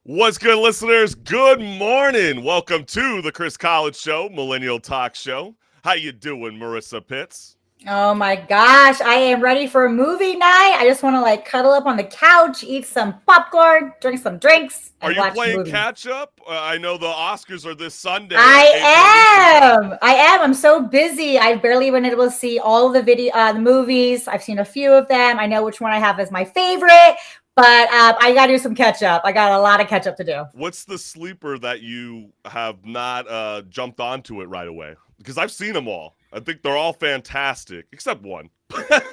What's good, listeners? Good morning. Welcome to the Chris College Show, Millennial Talk Show. How you doing, Marissa Pitts? Oh my gosh, I am ready for a movie night. I just want to cuddle up on the couch, eat some popcorn, drink some drinks, Are and you watch a playing movie. catch up? I know the Oscars are this Sunday at 8 p.m. Eastern Time. I am. I'm so busy. I've barely been able to see all the the movies. I've seen a few of them. I know which one I have as my favorite, but I got to do some catch up. I got a lot of catch up to do. What's the sleeper that you have not jumped onto it right away? Because I've seen them all. I think they're all fantastic, except one.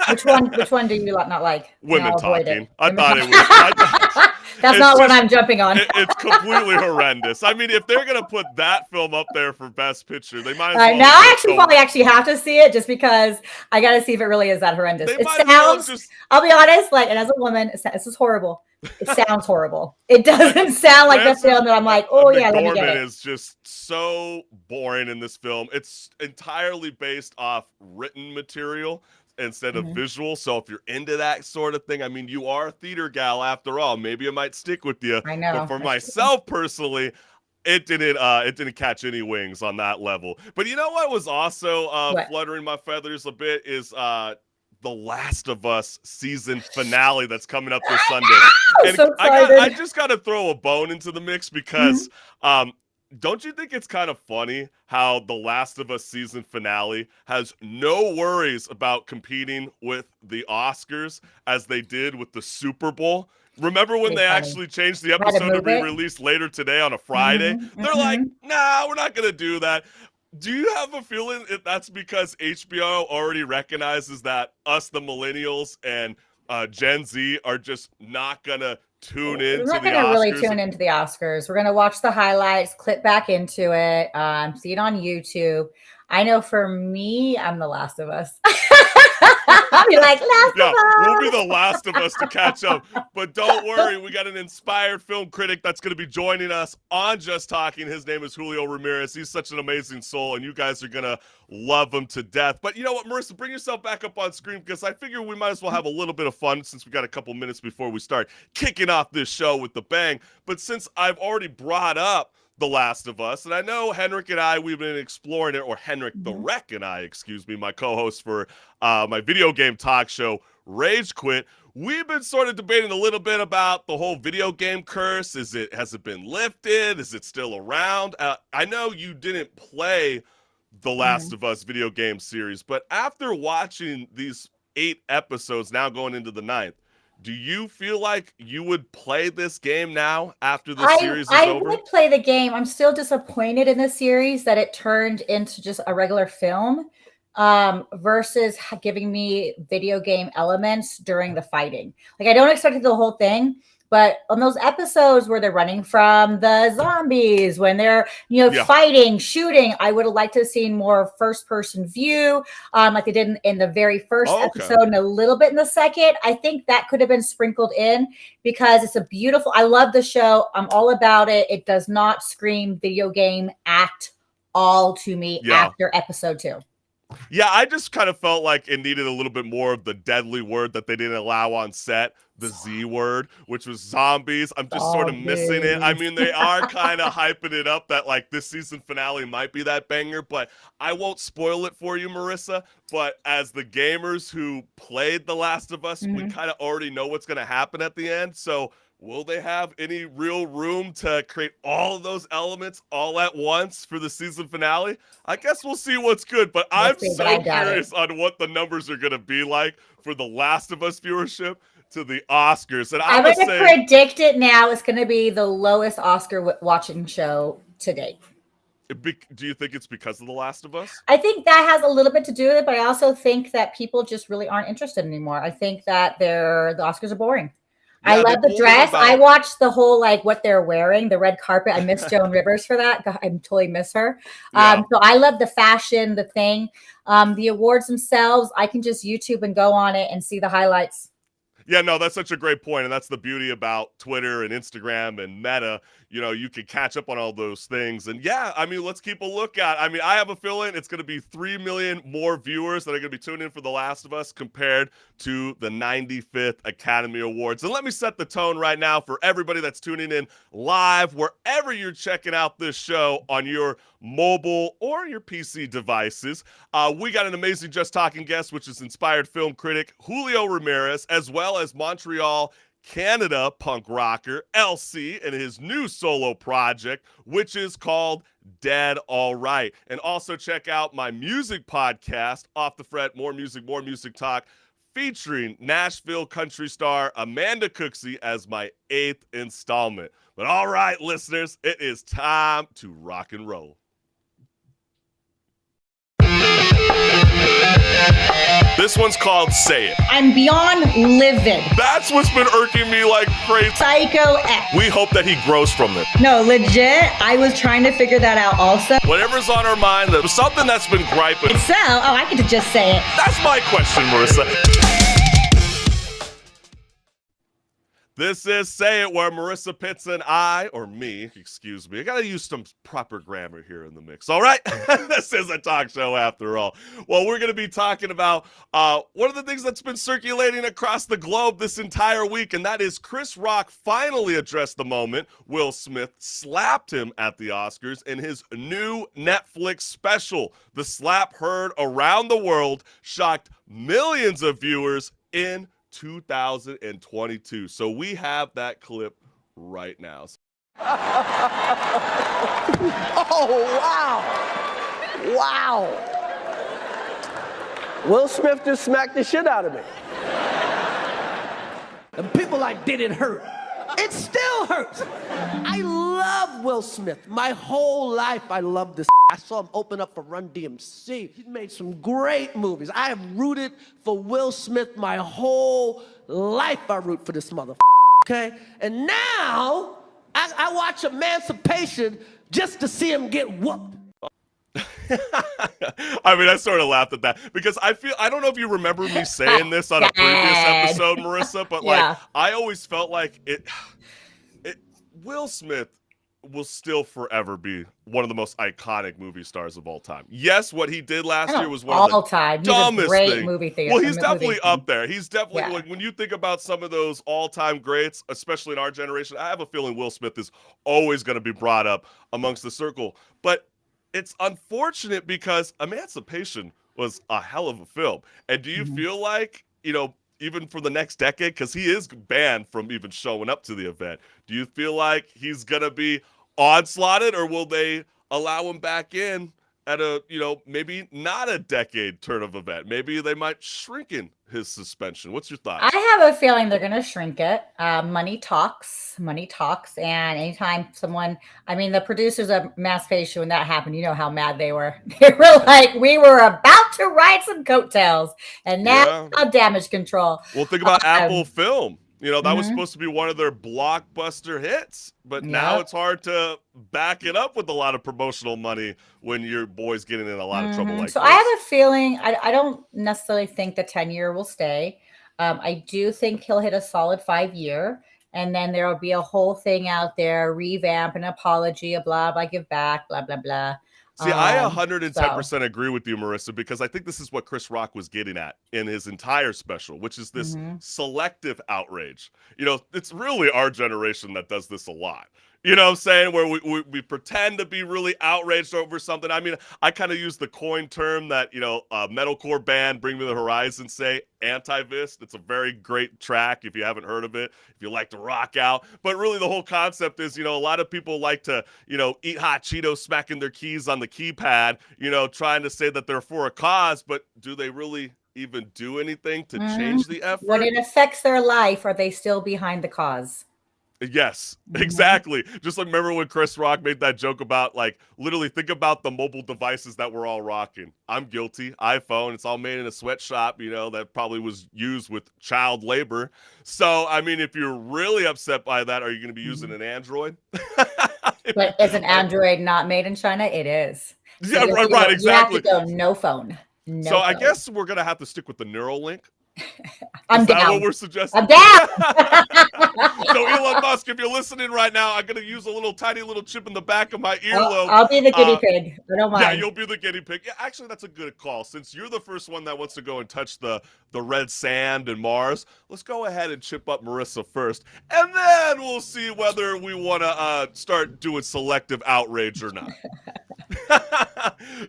Which one? Which one do you not like? And Women I'll avoid it. talking. I Women thought talk- it was. That's It's not what just I'm jumping on. it's completely horrendous. I mean, if they're gonna put that film up there for Best Picture, they might as well. Now I actually probably have to see it just because I got to see if it really is that horrendous. They It might as well sounds. just. I'll be honest. And as a woman, this is horrible. It sounds horrible. It doesn't sound like the film that I'm like, oh yeah, let me get McDormand it. is just so boring in this film. It's entirely based off written material instead of Mhm. visual. So if you're into that sort of thing, I mean, you are a theater gal after all. Maybe it might stick with you. I But know. for That's true. myself personally, it didn't catch any wings on that level. But you know what was also What? fluttering my feathers a bit is the Last of Us season finale that's coming up this Sunday. I'm And so I excited. just got to throw a bone into the mix because Mhm. don't you think it's kind of funny how the Last of Us season finale has no worries about competing with the Oscars as they did with the Super Bowl? Remember when Pretty they funny. actually changed the Had to episode to move be it. released later today on a Friday? Hmm. They're like, Hmm. nah, we're not going to do that. Do you have a feeling that's because HBO already recognizes that us, the millennials, and Gen Z are just not going to tune We're in to not the going to really Oscars? tune into the Oscars. We're going to watch the highlights, clip back into it, see it on YouTube. I know for me, I'm The Last of Us. I'll be like, Last Yeah, we'll be of the Us. last of us to catch up. But don't worry, we got an inspired film critic that's going to be joining us on Just Talking. His name is Julio Ramirez. He's such an amazing soul, and you guys are going to love him to death. But you know what, Marissa, bring yourself back up on screen because I figure we might as well have a little bit of fun since we got a couple minutes before we start kicking off this show with the bang. But since I've already brought up the Last of Us. And I know Henrik and I, we've been exploring it, or Henrik the Mhm. Wreck and I, excuse me, my co-host for my video game talk show, Rage Quit. We've been sort of debating a little bit about the whole video game curse. Has it been lifted? Is it still around? I know you didn't play the Last Mhm. of Us video game series, but after watching these 8 episodes, now going into the ninth, do you feel like you would play this game now after the I series is I over? would play the game. I'm still disappointed in the series that it turned into just a regular film, versus giving me video game elements during the fighting. Like I don't expect the whole thing, but on those episodes where they're running from the zombies, when they're Yeah. fighting, shooting, I would have liked to have seen more first person view, like they did in the very first Oh, okay. episode and a little bit in the second. I think that could have been sprinkled in because it's a beautiful. I love the show. I'm all about it. It does not scream video game at all to me Yeah. after episode 2. Yeah, I just kind of felt like it needed a little bit more of the deadly word that they didn't allow on set, the Z word, which was zombies. I'm just sort of missing it. I Zombies. mean, they are kind of hyping it up that like this season finale might be that banger, but I won't spoil it for you, Marissa. But as the gamers who played The Last of Us, we Mhm. kind of already know what's going to happen at the end. So will they have any real room to create all of those elements all at once for the season finale? I guess we'll see what's good, but We'll I'm see, but I so doubt it. curious on what the numbers are going to be like for The Last of Us viewership to the Oscars. And I'm I'm going going to to say, predict it now. It's going to be the lowest Oscar watching show to date. do you think it's because of The Last of Us? I think that has a little bit to do with it, but I also think that people just really aren't interested anymore. I think that the Oscars are boring. I Yeah, they love the pulled in dress. I about, watched the whole what they're wearing, the red carpet. I miss Joan Rivers for that. God, I totally miss her. yeah. So I love the fashion, the thing. The awards themselves, I can just YouTube and go on it and see the highlights. Yeah, no, that's such a great point, and that's the beauty about Twitter and Instagram and Meta. You can catch up on all those things, and yeah, I mean, let's keep a lookout. I mean, I have a feeling it's going to be 3 million more viewers that are going to be tuning in for The Last of Us compared to the 95th Academy Awards. And let me set the tone right now for everybody that's tuning in live, wherever you're checking out this show on your mobile or your PC devices. We got an amazing Just Talking guest, which is inspired film critic Julio Ramirez, as well as Montreal, Canada punk rocker LC and his new solo project, which is called Dead All Right. And also check out my music podcast, Off the Fret, More Music Talk, featuring Nashville country star Amanda Cooksey as my 8th installment. But all right, listeners, it is time to rock and roll. This one's called Say It. I'm beyond livid. That's what's been irking me like crazy. Psycho X. We hope that he grows from this. No, legit. I was trying to figure that out also. Whatever's on our mind, there's something that's been griping. So, I get to just say it. That's my question, Marissa. This is Say It, where Marissa Pitts and I gotta use some proper grammar here in the mix, all right? This is a talk show after all. Well, we're gonna be talking about one of the things that's been circulating across the globe this entire week, and that is Chris Rock finally addressed the moment Will Smith slapped him at the Oscars in his new Netflix special. The slap heard around the world shocked millions of viewers in 2022. So we have that clip right now. Oh, wow. Wow. Will Smith just smacked the shit out of me. And people like, did it hurt? It still hurts. I love Will Smith. My whole life I loved this. I saw him open up for Run DMC. He made some great movies. I have rooted for Will Smith my whole life. I root for this motherfucker, okay? And now I watch Emancipation just to see him get whooped. I mean, I sort of laughed at that because I don't know if you remember me saying this on a previous episode, Marissa, but like, I always felt like Will Smith will still forever be one of the most iconic movie stars of all time. Yes, what he did last year was one of the dumbest things. Movie theater. Well, he's definitely up there. He's definitely like, when you think about some of those all-time greats, especially in our generation, I have a feeling Will Smith is always going to be brought up amongst the circle. But it's unfortunate because Emancipation was a hell of a film. And do you feel like, even for the next decade, because he is banned from even showing up to the event, do you feel like he's going to be onslaughted, or will they allow him back in at a, maybe not a decade turn of event? Maybe they might shrink in his suspension. What's your thoughts? I have a feeling they're going to shrink it. Money talks. And anytime the producers of Emancipation, when that happened, you know how mad they were. They were like, we were about to ride some coattails, and now damage control. Well, think about Apple Film. That was supposed to be one of their blockbuster hits, but now it's hard to back it up with a lot of promotional money when your boy's getting in a lot of trouble like this. So I have a feeling, I don't necessarily think the 10-year will stay. I do think he'll hit a solid 5-year, and then there will be a whole thing out there, revamp, an apology, a blah, blah, give back, blah, blah, blah. See, I 110% agree with you, Marissa, because I think this is what Chris Rock was getting at in his entire special, which is this selective outrage. It's really our generation that does this a lot. You know what I'm saying? Where we pretend to be really outraged over something. I mean, I kind of use the coin term that, metalcore band Bring Me the Horizon say, Anti-Vist. It's a very great track if you haven't heard of it, if you like to rock out. But really the whole concept is, a lot of people like to, eat hot Cheetos smacking their keys on the keypad, trying to say that they're for a cause, but do they really even do anything to change the effort? When it affects their life, are they still behind the cause? Yes, exactly. Just like, remember when Chris Rock made that joke about, like, literally think about the mobile devices that we're all rocking. I'm guilty. iPhone, it's all made in a sweatshop, that probably was used with child labor. So, I mean, if you're really upset by that, are you going to be using an Android? But is an Android not made in China? It is. So right, exactly. You have to go no phone. So I guess we're going to have to stick with the Neuralink. I'm Is that down. what we're suggesting? I'm down. So Elon Musk, if you're listening right now, I'm gonna use a little tiny little chip in the back of my earlobe. I'll be the guinea pig. I don't mind. Yeah, you'll be the guinea pig. Yeah, actually, that's a good call. Since you're the first one that wants to go and touch the red sand and Mars, let's go ahead and chip up Marissa first, and then we'll see whether we want to start doing selective outrage or not.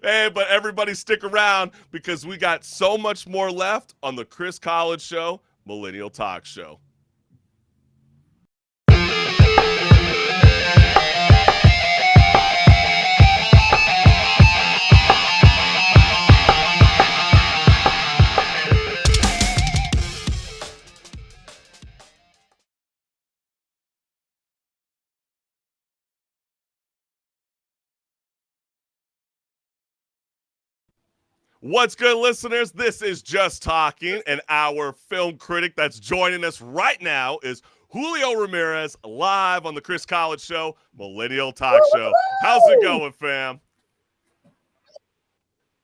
Hey, but everybody stick around because we got so much more left on the Chris College Show, Millennial Talk Show. What's good, listeners? This is Just Talking, and our film critic that's joining us right now is Julio Ramirez, live on the Chris College Show, Millennial Talk Show. How's it going, fam?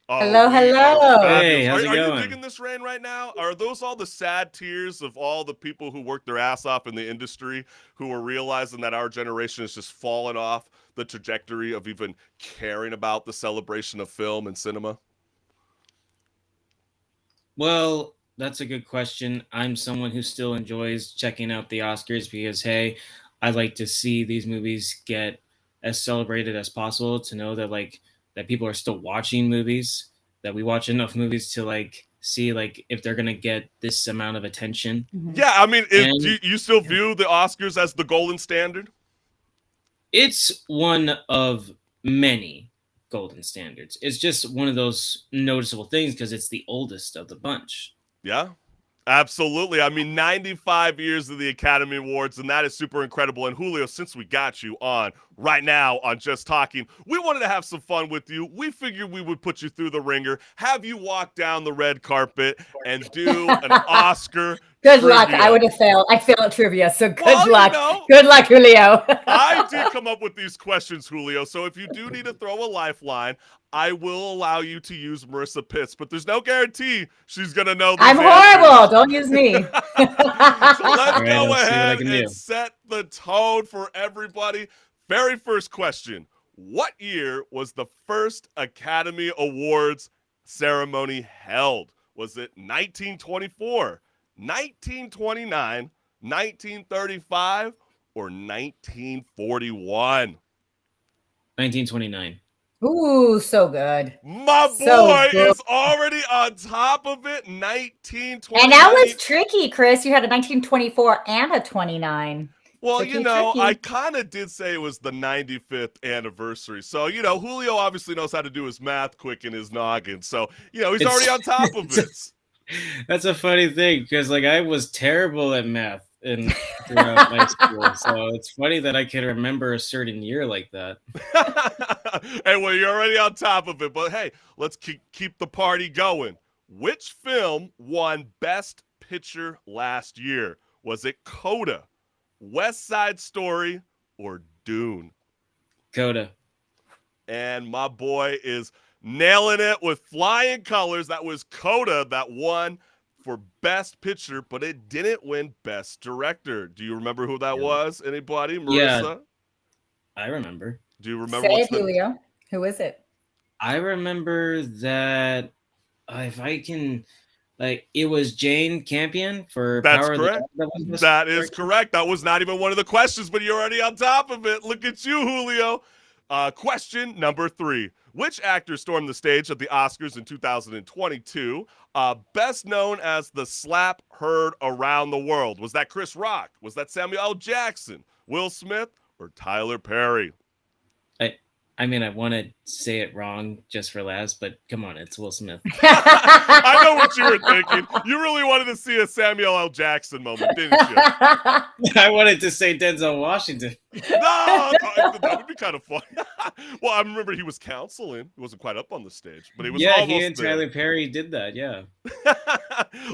Oh, Hello, hello. Hey, how's it Are you going? digging this rain right now? Are those all the sad tears of all the people who worked their ass off in the industry who are realizing that our generation is just falling off the trajectory of even caring about the celebration of film and cinema? Well, that's a good question. I'm someone who still enjoys checking out the Oscars because, hey, I like to see these movies get as celebrated as possible, to know that that people are still watching movies, that we watch enough movies to see if they're gonna get this amount of attention. Yeah, I mean, And- do you still view the Oscars as the golden standard? It's one of many golden standards. It's just one of those noticeable things because it's the oldest of the bunch. Yeah, absolutely. I mean, 95 years of the Academy Awards, and that is super incredible. And Julio, since we got you on right now on Just Talking, we wanted to have some fun with you. We figured we would put you through the ringer, have you walk down the red carpet, and do an Oscar Good trivia. luck. I would have failed. I failed at trivia, so good Well, luck. you know, Good luck, Julio. I did come up with these questions, Julio. So if you do need to throw a lifeline, I will allow you to use Marissa Pitts, but there's no guarantee she's going to know these I'm answers. horrible. Don't use me. So let's All right, go let's see what I ahead can and do. set the tone for everybody. Very first question. What year was the first Academy Awards ceremony held? Was it 1924, 1929, 1935, or 1941? 1929. Ooh, so good. My So boy good. is already on top of it. 1929. And that was tricky, Chris. You had a 1924 and a 29. Well, Tricky, you know, tricky. I kind of did say it was the 95th anniversary. So, you know, Julio obviously knows how to do his math quick in his noggin. So, you know, he's It's- already on top of it. That's a funny thing because I was terrible at math throughout my school. So it's funny that I can remember a certain year like that. Hey, well, you're already on top of it. But hey, let's keep the party going. Which film won Best Picture last year? Was it Coda, West Side Story, or Dune? Coda. And my boy is nailing it with flying colors. That was Coda that won for Best Picture, but it didn't win Best Director. Do you remember who that was? Anybody? Marissa? Yeah. I remember. Do you remember Say what's it, Julio. Who is it? I remember that if I can, it was Jane Campion for That's Power correct. of the Dog. Was That is correct. That was not even one of the questions, but you're already on top of it. Look at you, Julio. Question number 3. Which actor stormed the stage at the Oscars in 2022, best known as the slap heard around the world? Was that Chris Rock? Was that Samuel L. Jackson, Will Smith, or Tyler Perry? I mean, I want to say it wrong just for laughs, but come on, it's Will Smith. I know what you were thinking. You really wanted to see a Samuel L. Jackson moment, didn't you? I wanted to say Denzel Washington. No, that would be kind of fun. Well, I remember he was counseling. He wasn't quite up on the stage, but he was almost he and there. Tyler Perry did that. Yeah.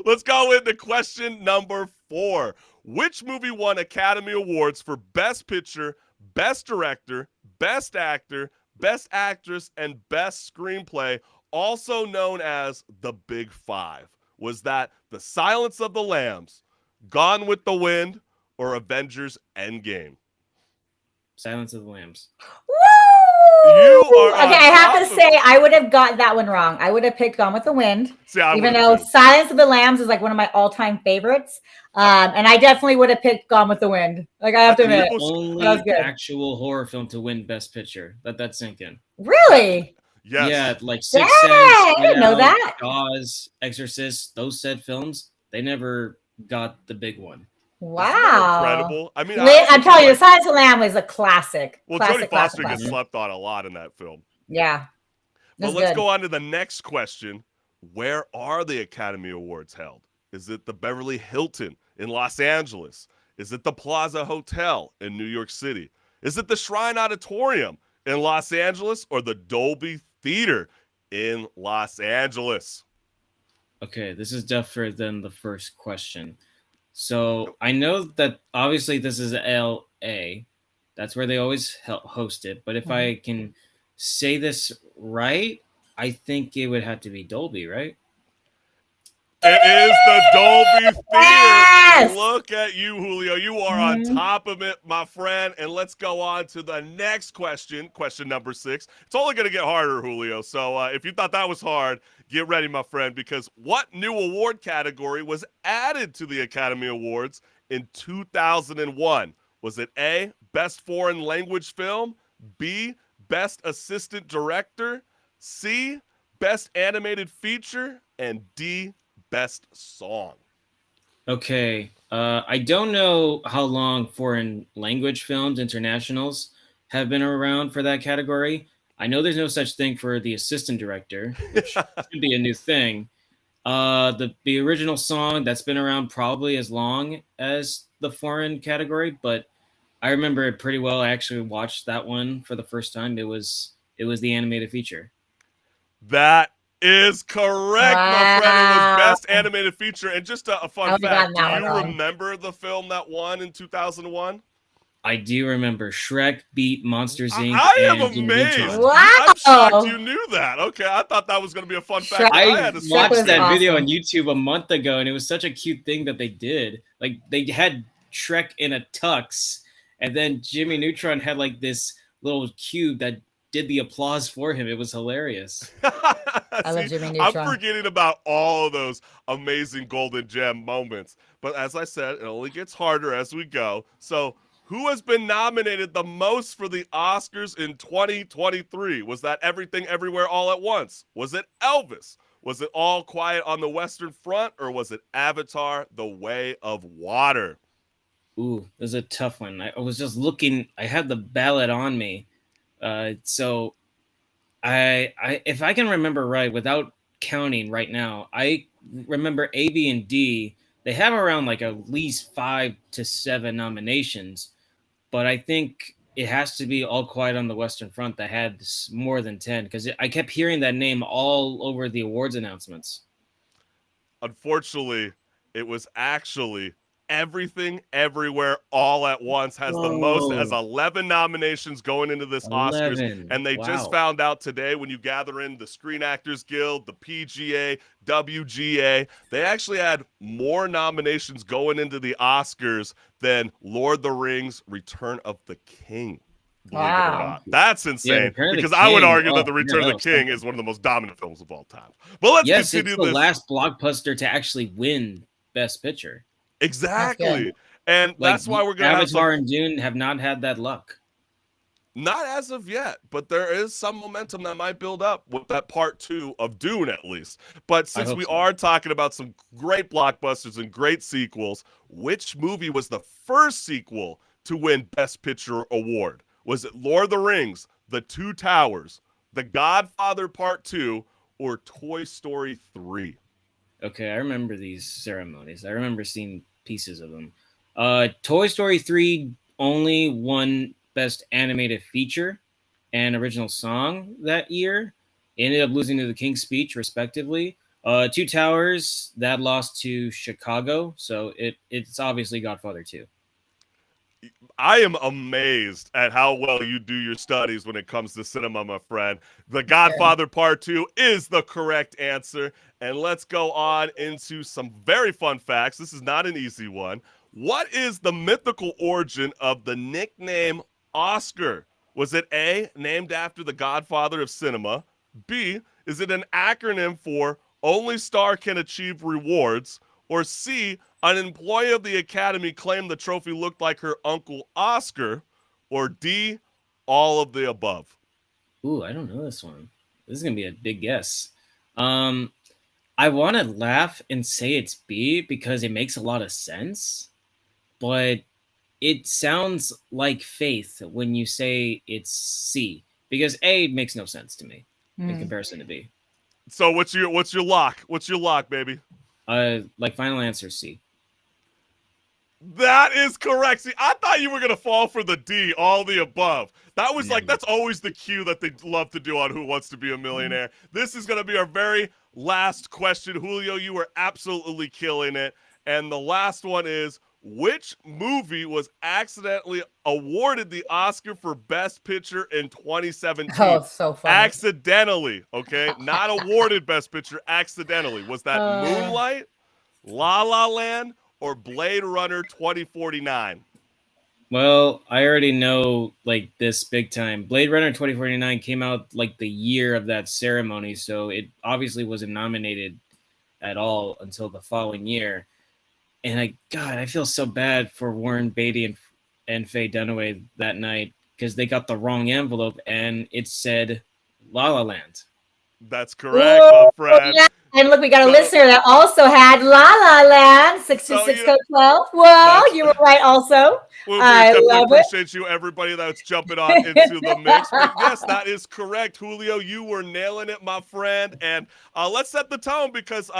Let's go into question number 4. Which movie won Academy Awards for Best Picture, Best Director, Best Actor, Best Actress, and Best Screenplay, also known as the Big Five? Was that The Silence of the Lambs, Gone with the Wind, or Avengers Endgame? Silence of the Lambs. Woo! You are on okay, I have top to of say, I would have got that one wrong. I would have picked Gone with the Wind, See, I even would've though too. Silence of the Lambs is like one of my all-time favorites. And I definitely would have picked Gone with the Wind. Like, I have to admit, People- Only that was good. actual horror film to win Best Picture. Let that sink in. Really? Yes. Yeah, like Dang, Sixth Sense, I Get didn't know Out, that. Jaws, Exorcist, those said films, they never got the big one. Isn't that Wow. incredible. I mean, I'm telling you, The Silence of the Lamb is a classic. Well, classic, Jodie Foster classic, gets classic. slept on a lot in that film. Yeah. But That's let's good. go on to the next question. Where are the Academy Awards held? Is it the Beverly Hilton in Los Angeles? Is it the Plaza Hotel in New York City? Is it the Shrine Auditorium in Los Angeles or the Dolby Theater in Los Angeles? Okay, this is different than the first question. So I know that obviously this is LA. That's where they always host it. But if I can say this right, I think it would have to be Dolby, right? It is the Dolby Theater. Yes! Look at you, Julio. You are on top of it, my friend. And let's go on to the next question, question number 6. It's only going to get harder, Julio. So if you thought that was hard, get ready, my friend, because what new award category was added to the Academy Awards in 2001? Was it A, Best Foreign Language Film, B, Best Assistant Director, C, Best Animated Feature, and D, Best Song? Okay. I don't know how long foreign language films, internationals, have been around for that category. I know there's no such thing for the assistant director, which should be a new thing. The original song, that's been around probably as long as the foreign category, but I remember it pretty well. I actually watched that one for the first time. It was the animated feature. That is correct, my friend. It was Best Animated Feature. And just a fun fact, do you remember the film that won in 2001? I do remember Shrek beat Monsters Inc. I am and amazed. Wow. I'm shocked you knew that. Okay, I thought that was going to be a fun fact. I watched that awesome. video on YouTube a month ago, and it was such a cute thing that they did. Like, they had Shrek in a tux, and then Jimmy Neutron had like this little cube that did the applause for him. It was hilarious. I love Jimmy Neutron. I'm forgetting about all of those amazing golden gem moments. But as I said, it only gets harder as we go. So who has been nominated the most for the Oscars in 2023? Was that Everything Everywhere All at Once? Was it Elvis? Was it All Quiet on the Western Front? Or was it Avatar: The Way of Water? Ooh, this is a tough one. I was just looking. I had the ballot on me. So I if I can remember right, without counting right now, I remember A, B, and D. They have around like at least 5 to 7 nominations, but I think it has to be All Quiet on the Western Front that had more than 10, because I kept hearing that name all over the awards announcements. Unfortunately, it was actually Everything Everywhere All at Once has the most, as 11 nominations going into this 11. Oscars. And they just found out today, when you gather in the Screen Actors Guild, the PGA, WGA, they actually had more nominations going into the Oscars than Lord of the Rings: Return of the King. Believe it or not. That's insane. Because I would argue that The Return of the King is one of the most dominant films of all time. But let's continue it's the last blockbuster to actually win Best Picture. Exactly. And that's why we're going to have Avatar and Dune have not had that luck. Not as of yet, but there is some momentum that might build up with that part 2 of Dune, at least. But since we are talking about some great blockbusters and great sequels, which movie was the first sequel to win Best Picture award? Was it Lord of the Rings, The Two Towers, The Godfather Part 2, or Toy Story 3? Okay, I remember these ceremonies. I remember seeing pieces of them. Toy Story 3 only won Best Animated Feature and Original Song that year. It ended up losing to The King's Speech, respectively. Two Towers, that lost to Chicago, so it's obviously Godfather 2. I am amazed at how well you do your studies when it comes to cinema, my friend. The Godfather Part 2 is the correct answer. And let's go on into some very fun facts. This is not an easy one. What is the mythical origin of the nickname Oscar? Was it A, named after the godfather of cinema? B, is it an acronym for only star can achieve rewards? Or C, an employee of the Academy claimed the trophy looked like her uncle Oscar? Or D, all of the above? Ooh, I don't know this one. This is gonna be a big guess. Um, I want to laugh and say it's B because it makes a lot of sense, but it sounds like faith when you say it's C because A makes no sense to me in comparison to B. So what's your lock? What's your lock, baby? Like final answer C. That is correct. See, I thought you were going to fall for the D, all the above. That was like, that's always the cue that they love to do on Who Wants to Be a Millionaire. This is going to be our very last question. Julio, you were absolutely killing it. And the last one is, which movie was accidentally awarded the Oscar for Best Picture in 2017? Oh, so funny. Accidentally, okay? Not awarded Best Picture, accidentally. Was that Moonlight, La La Land, or Blade Runner 2049? Well, I already know like this big time. Blade Runner 2049 came out like the year of that ceremony, so it obviously wasn't nominated at all until the following year. And I feel so bad for Warren Beatty and Faye Dunaway that night because they got the wrong envelope and it said La La Land. That's correct, my friend. Yeah. And look, we got a listener that also had La La Land, 626 code 12. Well, you were right also. We definitely appreciate you, everybody that's jumping on into the mix. But yes, that is correct, Julio. You were nailing it, my friend. And let's set the tone because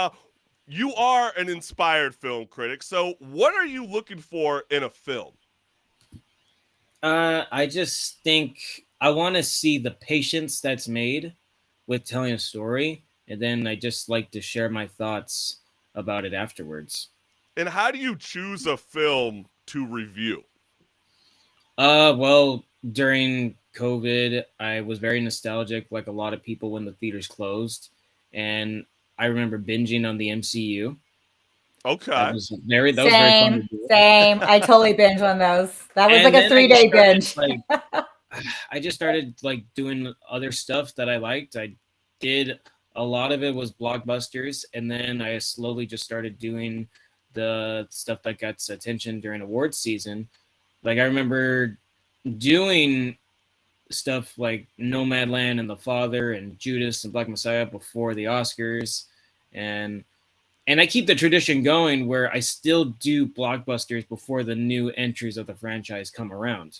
you are an inspired film critic. So what are you looking for in a film? I just think I want to see the patience that's made with telling a story. And then I just like to share my thoughts about it afterwards. And how do you choose a film to review? Well, during COVID, I was very nostalgic, like a lot of people when the theaters closed. And I remember binging on the MCU. Okay. That was very fun to do. Same. I totally binge on those. That was like a 3-day binge. I just started like doing other stuff that I liked. I did a lot of it was blockbusters, and then I slowly just started doing the stuff that gets attention during awards season. Like I remember doing stuff like Nomadland and The Father and Judas and Black Messiah before the Oscars, and I keep the tradition going where I still do blockbusters before the new entries of the franchise come around.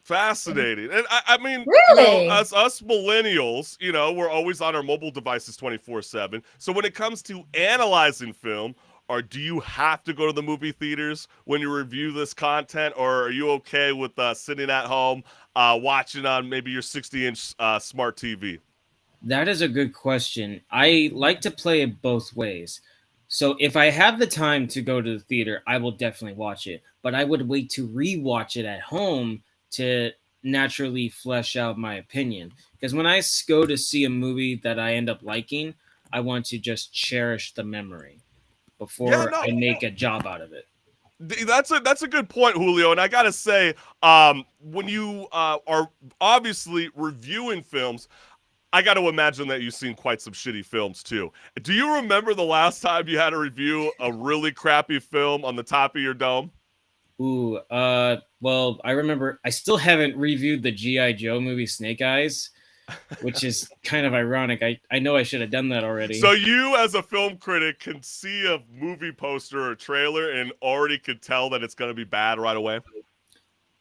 Fascinating. And I mean, really? you know, as us millennials, you know, we're always on our mobile devices 24/7. So when it comes to analyzing film, or do you have to go to the movie theaters when you review this content, or are you okay with sitting at home watching on maybe your 60-inch smart TV? That is a good question. I like to play it both ways. So if I have the time to go to the theater, I will definitely watch it. But I would wait to rewatch it at home to naturally flesh out my opinion. Because when I go to see a movie that I end up liking, I want to just cherish the memory before I make a job out of it. That's a good point, Julio. And I gotta say, when you are obviously reviewing films, I got to imagine that you've seen quite some shitty films too. Do you remember the last time you had to review a really crappy film on the top of your dome? Ooh, well, I remember I still haven't reviewed the G.I. Joe movie Snake Eyes, which is kind of ironic. I know I should have done that already. So you, as a film critic, can see a movie poster or trailer and already could tell that it's going to be bad right away?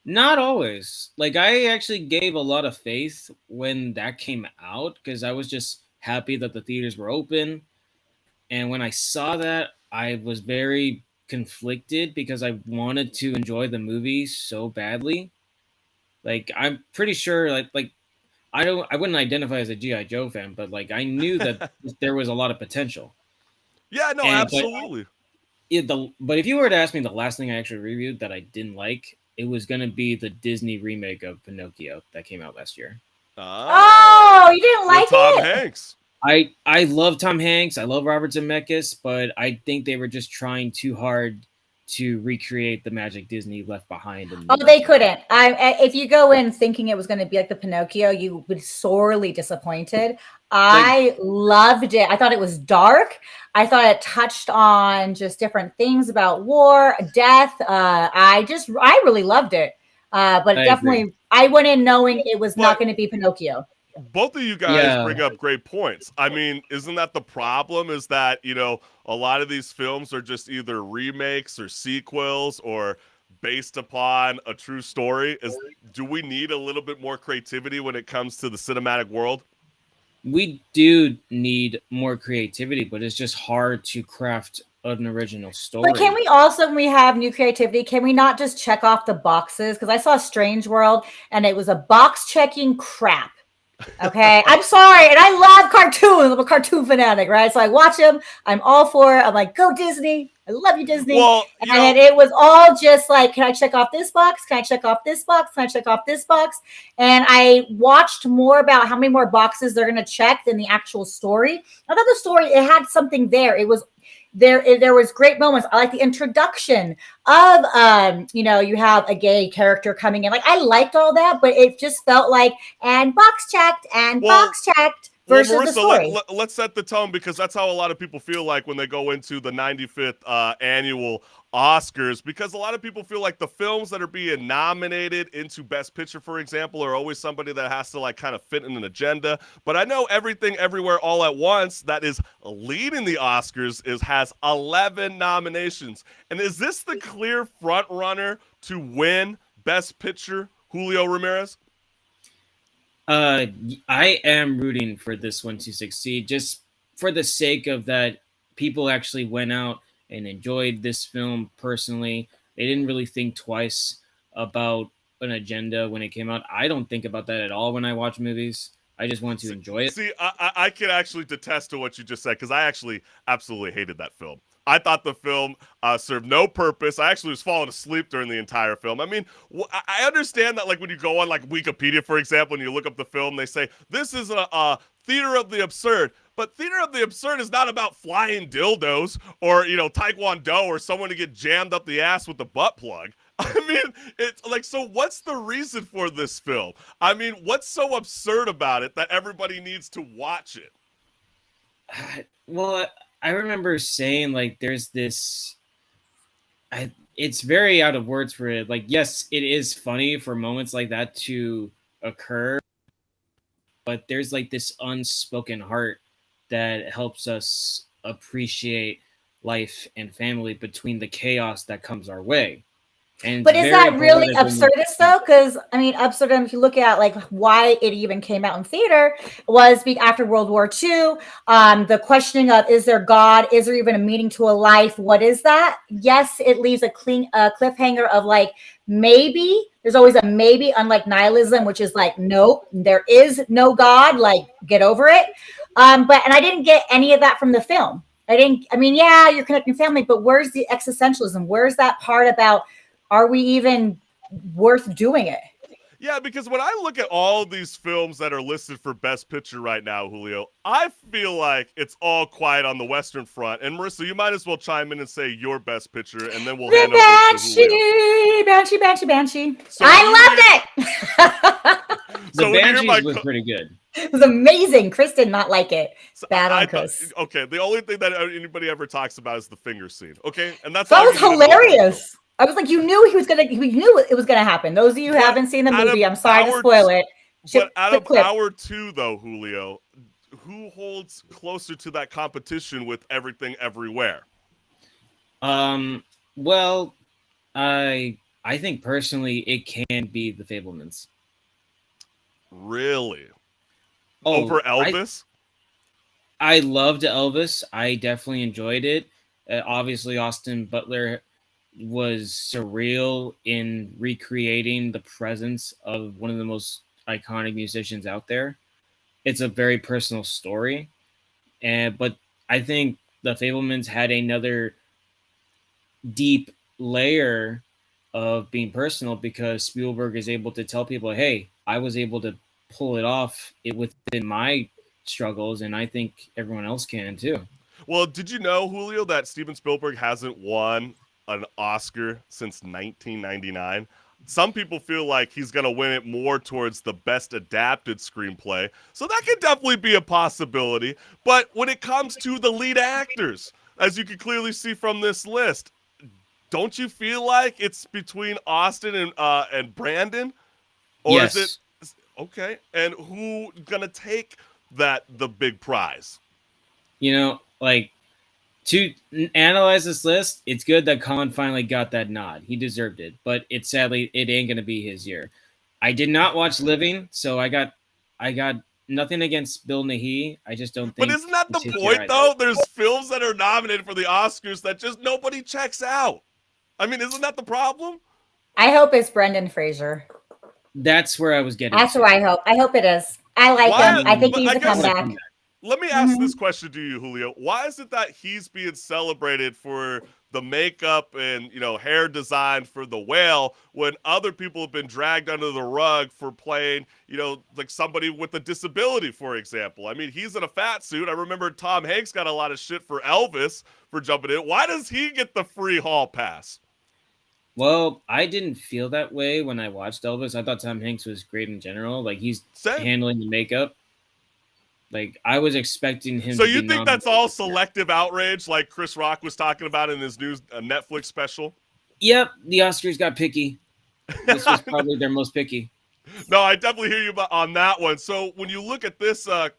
Not always. Like, I actually gave a lot of faith when that came out because I was just happy that the theaters were open. And when I saw that, I was very conflicted because I wanted to enjoy the movie so badly. Like, I'm pretty sure, like I wouldn't identify as a G.I. Joe fan, but like I knew that there was a lot of potential. Yeah, no, absolutely. But if you were to ask me the last thing I actually reviewed that I didn't like, it was going to be the Disney remake of Pinocchio that came out last year. Oh, you didn't like with Tom it? Hanks. I love Tom Hanks. I love Robert Zemeckis, but I think they were just trying too hard to recreate the magic Disney left behind. Oh, they couldn't. If you go in thinking it was going to be like the Pinocchio, you would be sorely disappointed. I loved it. I thought it was dark. I thought it touched on just different things about war, death. I really loved it. But definitely, I went in knowing it was not going to be Pinocchio. Both of you guys bring up great points. I mean, isn't that the problem? Is that, you know, a lot of these films are just either remakes or sequels or based upon a true story. Do we need a little bit more creativity when it comes to the cinematic world? We do need more creativity, but it's just hard to craft an original story. But can we also, when we have new creativity, can we not just check off the boxes? Because I saw Strange World and it was a box checking crap. Okay, I'm sorry, and I love cartoons. I'm a cartoon fanatic, right? So I watch them. I'm all for it. I'm like, go Disney. I love you, Disney. Well, and it was all just like, can I check off this box? Can I check off this box? Can I check off this box? And I watched more about how many more boxes they're going to check than the actual story. I thought the story, it had something there. It was there was great moments. I like the introduction of you have a gay character coming in. Like, I liked all that, but it just felt like, and box checked and box checked versus Marissa, the story. Let's set the tone, because that's how a lot of people feel like when they go into the 95th annual Oscars, because a lot of people feel like the films that are being nominated into Best Picture, for example, are always somebody that has to like kind of fit in an agenda. But I know Everything Everywhere All at Once, that is leading the Oscars, has 11 nominations. And is this the clear front runner to win Best Picture, Julio Ramirez? I am rooting for this one to succeed, just for the sake of that people actually went out and enjoyed this film personally. They didn't really think twice about an agenda when it came out. I don't think about that at all when I watch movies. I just want to enjoy it. See, I can actually detest to what you just said, because I actually absolutely hated that film. I thought the film served no purpose. I actually was falling asleep during the entire film. I mean, I understand that, like, when you go on like Wikipedia, for example, and you look up the film, they say this is a theater of the absurd. But theater of the absurd is not about flying dildos or, Taekwondo or someone to get jammed up the ass with the butt plug. I mean, it's like, so what's the reason for this film? I mean, what's so absurd about it that everybody needs to watch it? Well, I remember saying, like, there's this, it's very out of words for it. Like, yes, it is funny for moments like that to occur, but there's like this unspoken heart that helps us appreciate life and family between the chaos that comes our way. But is that really absurdist though? Because I mean, absurdum, if you look at like why it even came out in theater, was after World War II. The questioning of, is there God? Is there even a meaning to a life? What is that? Yes, it leaves a cliffhanger of like, maybe. There's always a maybe, unlike nihilism, which is like, nope, there is no God. Like, get over it. And I didn't get any of that from the film. Yeah, you're connecting family, but where's the existentialism? Where's that part about, are we even worth doing it? Yeah, because when I look at all these films that are listed for Best Picture right now, Julio, I feel like it's all quiet on the Western Front. And Marissa, you might as well chime in and say your Best Picture, and then we'll hand over to Julio. Banshee. So I loved it. The Banshees was pretty good. It was amazing. Chris did not like it. Bad on Chris. Okay, the only thing that anybody ever talks about is the finger scene. Okay, and that was hilarious. I was like, you knew it was gonna happen. Those of you who haven't seen the movie, I'm sorry to spoil it. But out of hour 2, though, Julio, who holds closer to that competition with Everything Everywhere? Well, I think personally it can be The Fabelmans. Really? Over Elvis? I loved Elvis. I definitely enjoyed it. Obviously, Austin Butler was surreal in recreating the presence of one of the most iconic musicians out there. It's a very personal story, but I think The Fabelmans had another deep layer of being personal because Spielberg is able to tell people, hey, I was able to pull it off within my struggles, and I think everyone else can too. Well, did you know, Julio, that Steven Spielberg hasn't won an Oscar since 1999? Some people feel like he's going to win it more towards the best adapted screenplay. So that could definitely be a possibility. But when it comes to the lead actors, as you can clearly see from this list, don't you feel like it's between Austin and Brandon? Or Yes. is it okay? And who going to take the big prize? You know, like, to analyze this list, it's good that Colin finally got that nod. He deserved it, but sadly it ain't gonna be his year. I did not watch Living, so I got nothing against Bill Nighy. I just don't think. But isn't that the it's his year point, either. though? There's films that are nominated for the Oscars that just nobody checks out. I mean, isn't that the problem? I hope it's Brendan Fraser. That's where I was getting. That's to. what I hope. I hope it is. I like Why- him. I think but he I needs to guess- come back. Let me ask Mhm. this question to you, Julio. Why is it that he's being celebrated for the makeup and, hair design for the whale when other people have been dragged under the rug for playing, like somebody with a disability, for example? I mean, he's in a fat suit. I remember Tom Hanks got a lot of shit for Elvis for jumping in. Why does he get the free hall pass? Well, I didn't feel that way when I watched Elvis. I thought Tom Hanks was great in general. Like, he's Same. handling the makeup. Like, I was expecting him So to you be think that's all nominated. selective outrage like Chris Rock was talking about in his new Netflix special? Yep, the Oscars got picky. This was probably their most picky. No, I definitely hear you on that one. So when you look at this, I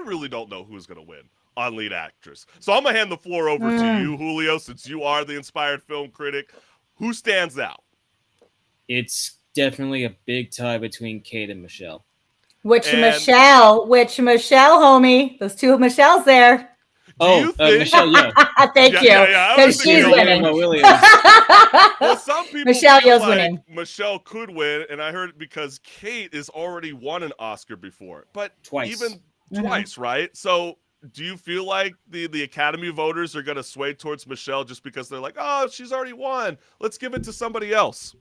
really don't know who's going to win on lead actress. So I'm going to hand the floor over to you, Julio, since you are the inspired film critic. Who stands out? It's definitely a big tie between Kate and Michelle. Which Michelle, homie? Those two Michelles there. You think- Michelle Yeoh. Thank you. I Because was she's thinking winning. Well, some people Michelle feel Yeoh's like winning. Michelle could win, and I heard it because Kate has already won an Oscar before, but Twice. even twice, right? So do you feel like the Academy voters are going to sway towards Michelle just because they're like, oh, she's already won, let's give it to somebody else?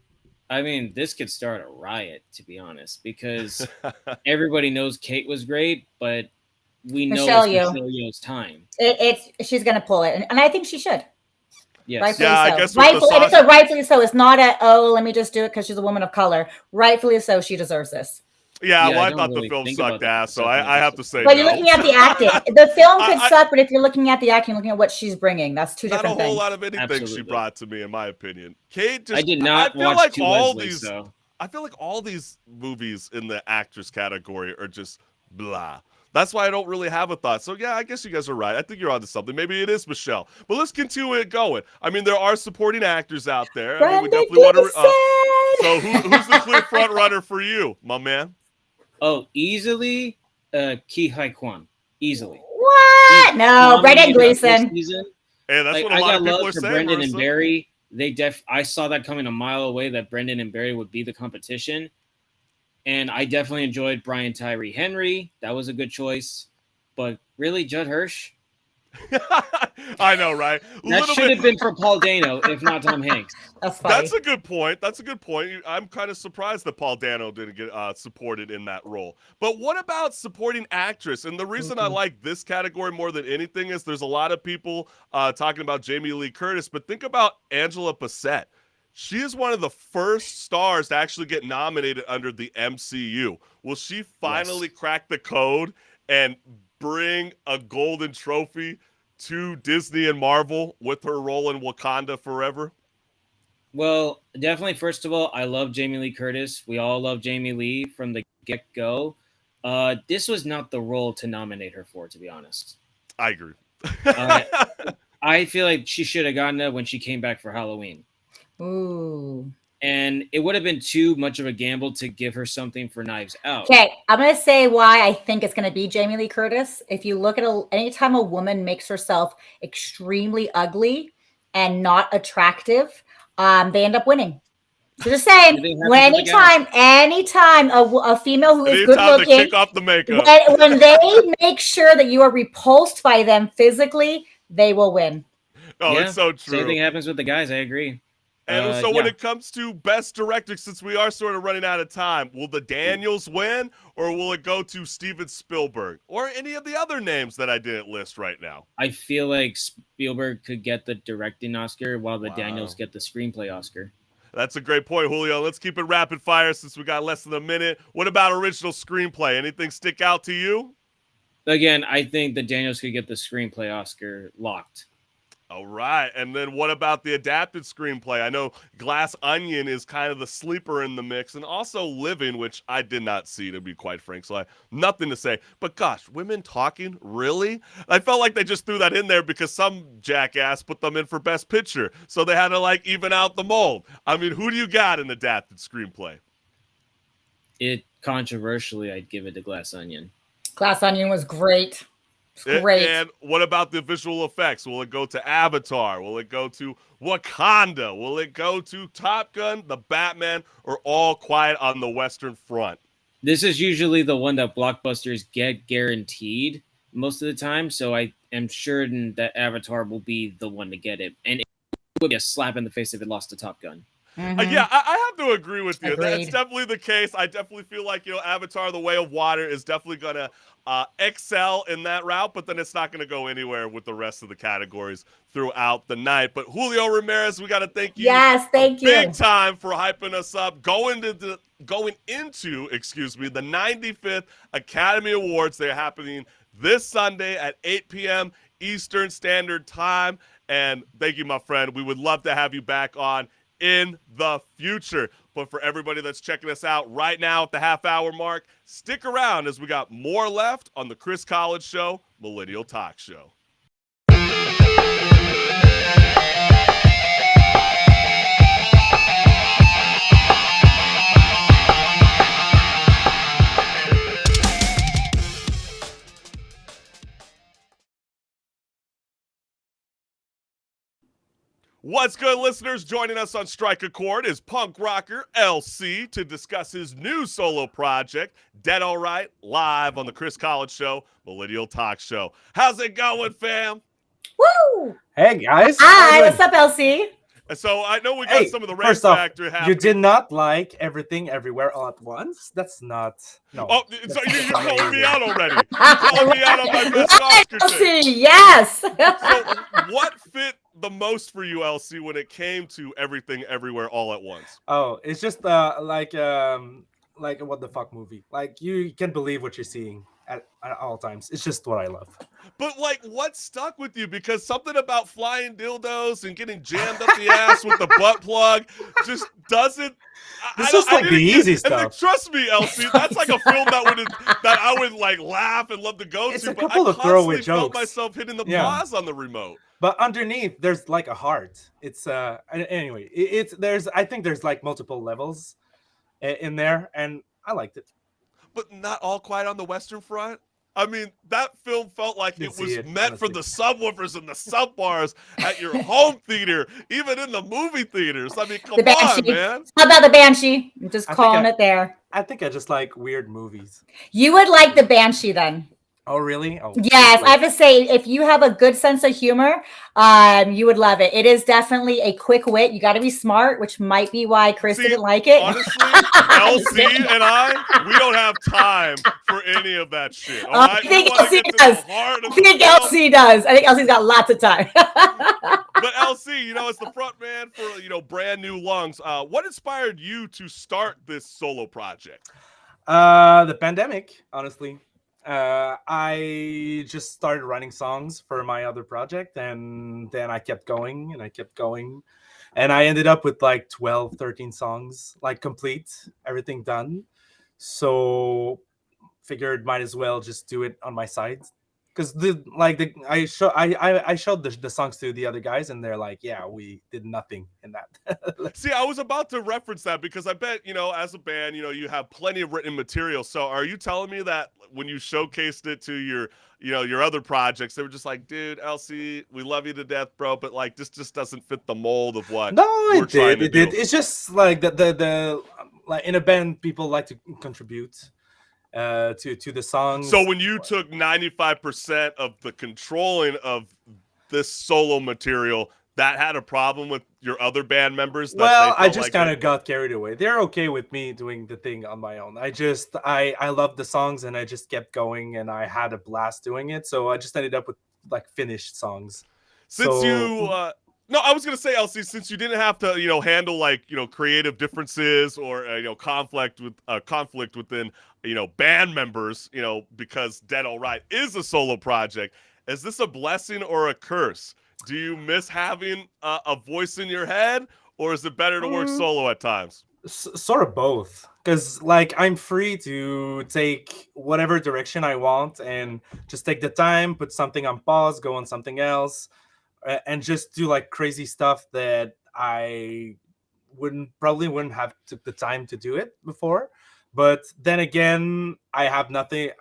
I mean, this could start a riot, to be honest, because everybody knows Kate was great, but we know Michelle it's Yeoh. Michelle Yeoh's time. She's going to pull it, and I think she should. Yes. Rightfully Yeah, I so. guess with the Rightfully, and it's a rightfully so. It's not let me just do it because she's a woman of color. Rightfully so, she deserves this. Yeah, Yeah, well, I I don't thought really the film think sucked about that ass, so stuff I have to say But no. you're looking at the acting. The film could I- suck, but if you're looking at the acting, looking at what she's bringing, that's two Not a different whole things. lot of anything she Absolutely. brought to me, in my opinion. Kate just I did not feel watch like Two all Leslies, these. though. I feel like all these movies in the actress category are just blah. That's why I don't really have a thought. So yeah, I guess you guys are right. I think you're onto something. Maybe it is Michelle. But let's continue it going. I mean, there are supporting actors out there. I mean, we definitely want to. So who's the clear front runner for you, my man? Oh, easily, Ki Hai Kwan. Easily. What? No, Brendan Gleeson. Hey, that's Like, what a I lot got of people love are for saying. Brendan and Marissa. Barry. I saw that coming a mile away that Brendan and Barry would be the competition. And I definitely enjoyed Brian Tyree Henry. That was a good choice. But really, Judd Hirsch? I know, right? That should have been for Paul Dano, if not Tom Hanks. That's funny. That's a good point. That's a good point. I'm kind of surprised that Paul Dano didn't get supported in that role. But what about supporting actress? And the reason I like this category more than anything is there's a lot of people talking about Jamie Lee Curtis, but think about Angela Bassett. She is one of the first stars to actually get nominated under the MCU. Will she finally crack the code and bring a golden trophy to Disney and Marvel with her role in Wakanda Forever? Well, definitely, first of all, I love Jamie Lee Curtis. We all love Jamie Lee from the get-go. This was not the role to nominate her for, to be honest. I agree. I feel like she should have gotten it when she came back for Halloween. Ooh. And it would have been too much of a gamble to give her something for Knives Out. Okay, I'm going to say why I think it's going to be Jamie Lee Curtis. If you look at anytime a woman makes herself extremely ugly and not attractive, they end up winning. So just saying, anytime a female who is good looking, to kick off the makeup. when they make sure that you are repulsed by them physically, they will win. Oh, it's so true. Same thing happens with the guys. I agree. And so when Yeah. it comes to best director, since we are sort of running out of time, will the Daniels win, or will it go to Steven Spielberg or any of the other names that I didn't list right now? I feel like Spielberg could get the directing Oscar while the Wow. Daniels get the screenplay Oscar. That's a great point, Julio. Let's keep it rapid fire since we got less than a minute. What about original screenplay? Anything stick out to you? Again, I think the Daniels could get the screenplay Oscar locked. All right. And then what about the adapted screenplay? I know Glass Onion is kind of the sleeper in the mix, and also Living, which I did not see, to be quite frank, so I have nothing to say. But gosh, women talking? Really? I felt like they just threw that in there because some jackass put them in for Best Picture, so they had to, like, even out the mold. I mean, who do you got in adapted screenplay? Controversially, I'd give it to Glass Onion. Glass Onion was great. Great. And what about the visual effects? Will it go to Avatar? Will it go to Wakanda? Will it go to Top Gun, The Batman, or All Quiet on the Western Front? This is usually the one that blockbusters get guaranteed most of the time, so I am sure that Avatar will be the one to get it. And it would be a slap in the face if it lost to Top Gun. Yeah, I have to agree with you. That's Agreed. definitely the case. I definitely feel like, Avatar, The Way of Water is definitely going to excel in that route, but then it's not going to go anywhere with the rest of the categories throughout the night. But Julio Ramirez, we got to thank you. Yes, thank you. Big time for hyping us up. Going into the 95th Academy Awards. They're happening this Sunday at 8 p.m. Eastern Standard Time. And thank you, my friend. We would love to have you back on in the future. But for everybody that's checking us out right now at the half-hour mark, stick around as we got more left on the Chris College Show, Millennial Talk Show. What's good, listeners? Joining us on Strike a Chord is punk rocker LC to discuss his new solo project, Dead All Right, live on the Chris College Show, Millennial Talk Show. How's it going, fam? Woo! Hey guys. Hi, what's up, LC? So I know we got some of the race first off, factor happening. you did not like Everything Everywhere All at Once? That's not. No. Oh, that's so you're not calling me amazing. out already. You're calling me out on my best Oscar thing. LC, yes. So what fit the most for you, LC, when it came to Everything Everywhere All at Once? Oh, it's just like a what the fuck movie. Like you can't believe what you're seeing at all times. It's just what I love. But like, what stuck with you? Because something about flying dildos and getting jammed up the ass with the butt plug just doesn't. It's just like the easy stuff. And trust me, LC, that's like a film that I would like laugh and love to go It's to. a But couple I of throwaway constantly felt jokes. myself hitting the Yeah. pause on the remote. But underneath, there's like a heart. It's anyway. I think there's like multiple levels in there, and I liked it. But not All Quiet on the Western Front. I mean, that film felt like it Didn't see was it, meant for honestly. the subwoofers and the sub bars at your home theater, even in the movie theaters. I mean, come The on, Banshee. man. How about the Banshee? I'm just I think calling I- it there. I think I just like weird movies. You would like the Banshee then. Oh really? Oh Yes, like- I have to say, if you have a good sense of humor, you would love it. It is definitely a quick wit. You got to be smart, which might be why Chris See, didn't like it. Honestly, LC and we don't have time for any of that shit. All right? I think We wanna LC get to does. the heart I of the think film. LC does. I think LC's got lots of time. But LC, as the front man for Brand New Lungs, what inspired you to start this solo project? The pandemic, honestly. I just started writing songs for my other project, and then I kept going and I kept going, and I ended up with like 12 13 songs, like complete, everything done. So figured might as well just do it on my side, because I showed the songs to the other guys, and they're like, yeah, we did nothing in that. See, I was about to reference that because I bet, as a band, you have plenty of written material. So are you telling me that when you showcased it to your other projects, they were just like, dude, LC, we love you to death, bro, but like this just doesn't fit the mold of what No, we're it trying did. to It did. do. It's just like the like in a band, people like to contribute to the songs. So when you took 95% of the controlling of this solo material, that had a problem with your other band members? That Well, they I felt just like kind they- of got carried away. They're okay with me doing the thing on my own. I love the songs and I just kept going and I had a blast doing it. So I just ended up with like finished songs. Since So you no, I was gonna say, LC, since you didn't have to, handle like creative differences or conflict within band members, because Dead All Right is a solo project. Is this a blessing or a curse? Do you miss having a voice in your head, or is it better to work solo at times? sort of both, because like I'm free to take whatever direction I want and just take the time, put something on pause, go on something else, and just do like crazy stuff that I wouldn't have took the time to do it before. But then again, I have nothing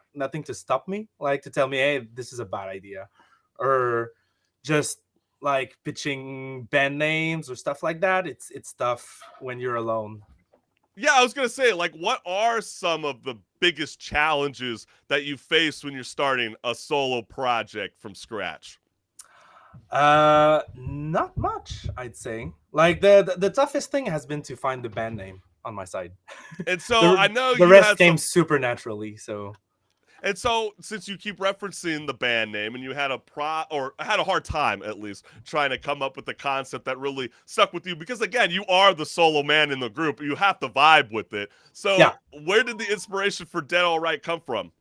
to stop me, like to tell me, hey, this is a bad idea, or just like pitching band names or stuff like that. It's tough when you're alone. Yeah, I was gonna say, like, what are some of the biggest challenges that you face when you're starting a solo project from scratch? Not much, I'd say. Like the toughest thing has been to find the band name on my side. And so I the know the you rest had came some. super naturally. So And so, since you keep referencing the band name, and you had had a hard time at least trying to come up with the concept that really stuck with you, because again, you are the solo man in the group, you have to vibe with it. So, yeah, where did the inspiration for Dead All Right come from?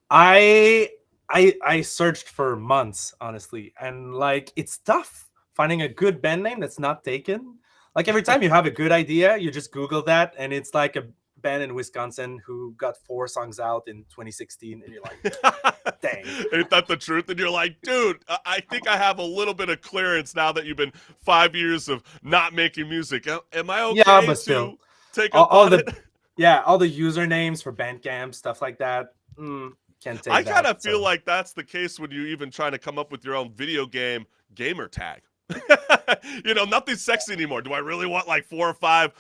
I I searched for months, honestly, and like it's tough finding a good band name that's not taken. Like every time you have a good idea, you just Google that, and it's like a band in Wisconsin who got 4 songs out in 2016, and you're like, dang. Ain't that the truth? And you're like, dude, I think I have a little bit of clearance now that you've been 5 years of not making music. Am I Yeah, okay but still, to take all, up all on the it? all the usernames for Bandcamp, stuff like that. Can't I take kind that. of feel So like that's the case when you even trying to come up with your own video game gamer tag. Nothing's sexy anymore. Do I really want like 4 or 5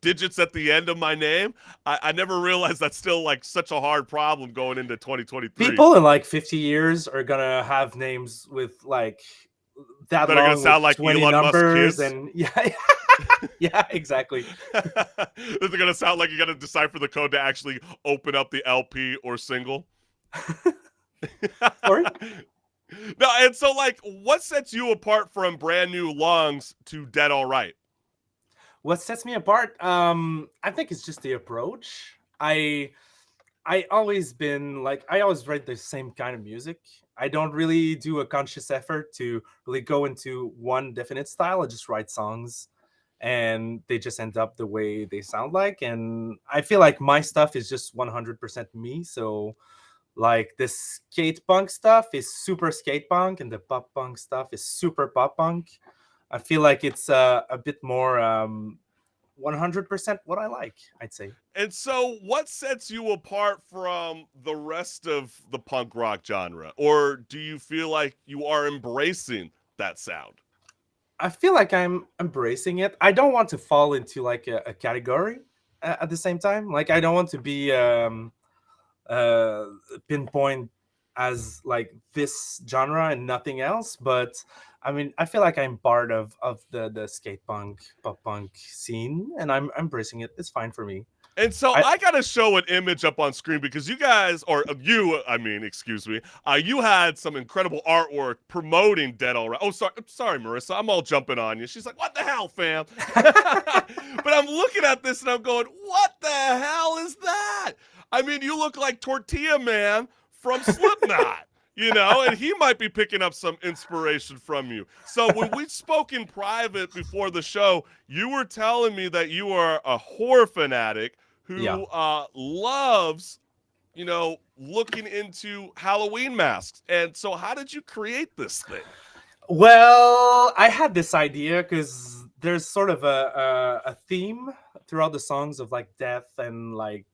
digits at the end of my name? I never realized that's still like such a hard problem going into 2023. people in like 50 years are gonna have names with like that That are gonna long with sound like 20 Elon Musk numbers, kids. and yeah, exactly. Is it gonna sound like you gotta decipher the code to actually open up the LP or single? Sorry. No, and so like, what sets you apart from Brand New Lungs to Dead All Right? What sets me apart? I think it's just the approach. I always been like I always write the same kind of music. I don't really do a conscious effort to really go into one definite style. I just write songs and they just end up the way they sound like. And I feel like my stuff is just 100% me. So like the skate punk stuff is super skate punk and the pop punk stuff is super pop punk. I feel like it's a bit more 100% what I like, I'd say. And so, what sets you apart from the rest of the punk rock genre? Or do you feel like you are embracing that sound? I feel like I'm embracing it. I don't want to fall into like a category at the same time. Like I don't want to be uh pinpoint as like this genre and nothing else, but I mean I feel like I'm part of the skate punk pop punk scene and I'm embracing it. It's fine for me. And so I I got to show an image up on screen because you guys, or excuse me, you had some incredible artwork promoting Dead All Right. Oh, sorry, Marissa. I'm all jumping on you. She's like, what the hell, fam? But I'm looking at this and I'm going, what the hell is that? I mean, you look like Tortilla Man from Slipknot. And he might be picking up some inspiration from you. So when we spoke in private before the show, you were telling me that you are a horror fanatic who Yeah. loves, looking into Halloween masks. And so how did you create this thing? Well, I had this idea because there's sort of a theme throughout the songs of like death and like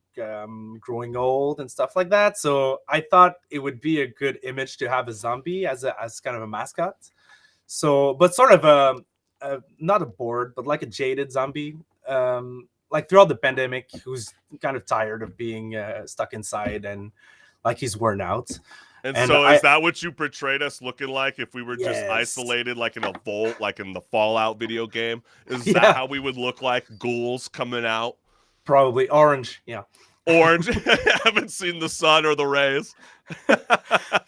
growing old and stuff like that. So I thought it would be a good image to have a zombie as kind of a mascot. So, but sort of not a bored, but like a jaded zombie. Like throughout the pandemic, who's kind of tired of being stuck inside and like he's worn out. And And so is that what you portrayed us looking like if we were just Yes. isolated like in a vault, like in the Fallout video game? Is Yeah. that how we would look like? Ghouls coming out? probably orange. Yeah. Orange. Haven't seen the sun or the rays.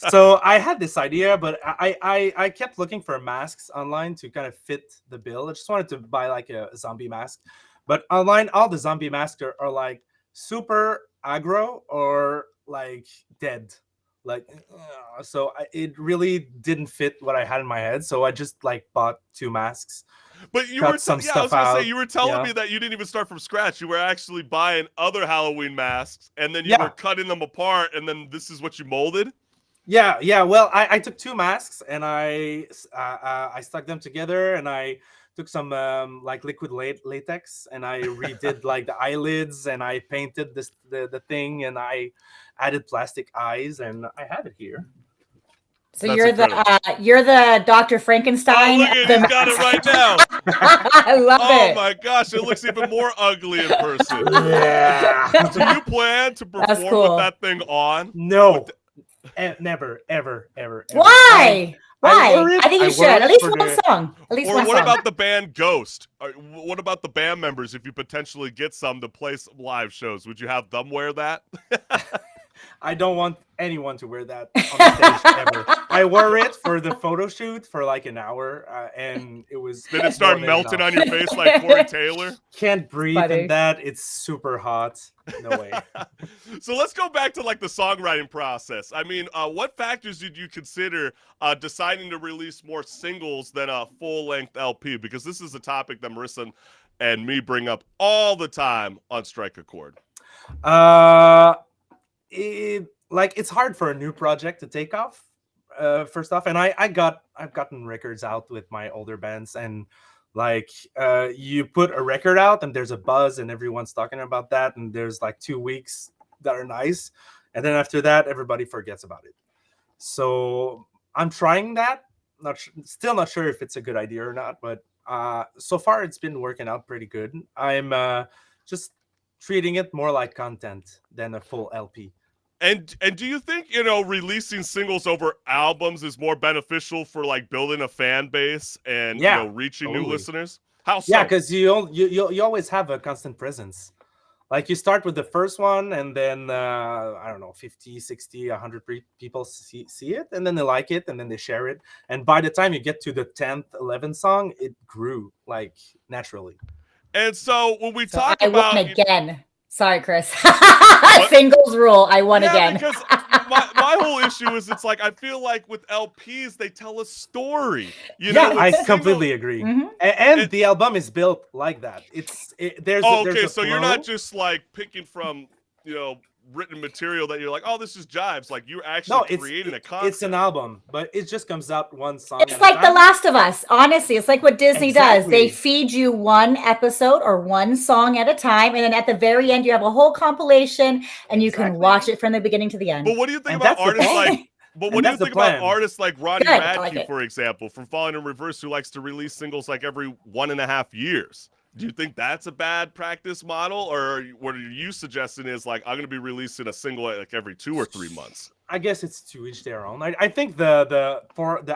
So I had this idea, but I kept looking for masks online to kind of fit the bill. I just wanted to buy like a zombie mask, but online all the zombie masks are like super aggro or like dead. Like so it really didn't fit what I had in my head. So I just like bought 2 masks. But you Cut were some I was stuff gonna say out, you were telling yeah. me that you didn't even start from scratch. You were actually buying other Halloween masks, and then you Yeah. were cutting them apart, and then this is what you molded. Yeah. Well, I took 2 masks and I stuck them together, and I took some like liquid latex, and I redid like the eyelids, and I painted the thing, and I added plastic eyes, and I have it here. So That's you're the Dr. Oh, Frankenstein. look at it, he's got it right now. I love Oh it. my gosh, it looks even more ugly in person. Yeah. Do you plan to perform cool. with that thing on? No. Never, ever. Why? Why? wore it- I think I you wore should. it At least for one the- song. At least Or one what song. about the band Ghost? What about the band members? If you potentially get some to play some live shows, would you have them wear that? I don't want anyone to wear that on the stage ever. I wore it for the photo shoot for like an hour, and it was. Did it start more than melting enough. on your face like Corey Taylor? Can't breathe Funny. in that. It's super hot. No way. So let's go back to like the songwriting process. I mean, what factors did you consider deciding to release more singles than a full-length LP? Because this is a topic that Marissa and me bring up all the time on Strike a Chord. It's hard for a new project to take off. First off, and I've gotten records out with my older bands, and like you put a record out and there's a buzz and everyone's talking about that, and there's like 2 weeks that are nice, and then after that everybody forgets about it. So I'm trying that. Still not sure if it's a good idea or not, but so far it's been working out pretty good. I'm just treating it more like content than a full LP. And do you think, releasing singles over albums is more beneficial for like building a fan base and reaching new totally. listeners? How so? Yeah, because you always have a constant presence. Like you start with the first one, and then I don't know, 50, 60, 100 people see it, and then they like it, and then they share it. And by the time you get to the 10th, 11th song, it grew like naturally. And so when we So talk I about won again. Sorry, Chris. Singles rule. I won again. Because my whole issue is it's like I feel like with LPs they tell a story. I completely agree. Mhm. And the album is built like that. There's a so you're flow. not just like picking from written material that you're like, oh, this is jives. Like you're actually creating a concept. It's an album, but it just comes out one song. It's at like a The time. Last of Us. Honestly, it's like what Disney does. Exactly. They feed you one episode or one song at a time, and then at the very end, you have a whole compilation, and you can Exactly. watch it from the beginning to the end. But what do you think And about that's the artists plan. like? But And what do you that's the think about plan. artists like Ronnie Good, I Radke, like it. for example, from Falling in Reverse, who likes to release singles like every 1.5 years? Do you think that's a bad practice model, or what are you suggesting is like I'm going to be releasing a single like every 2 or 3 months? I guess it's to each their own. I think the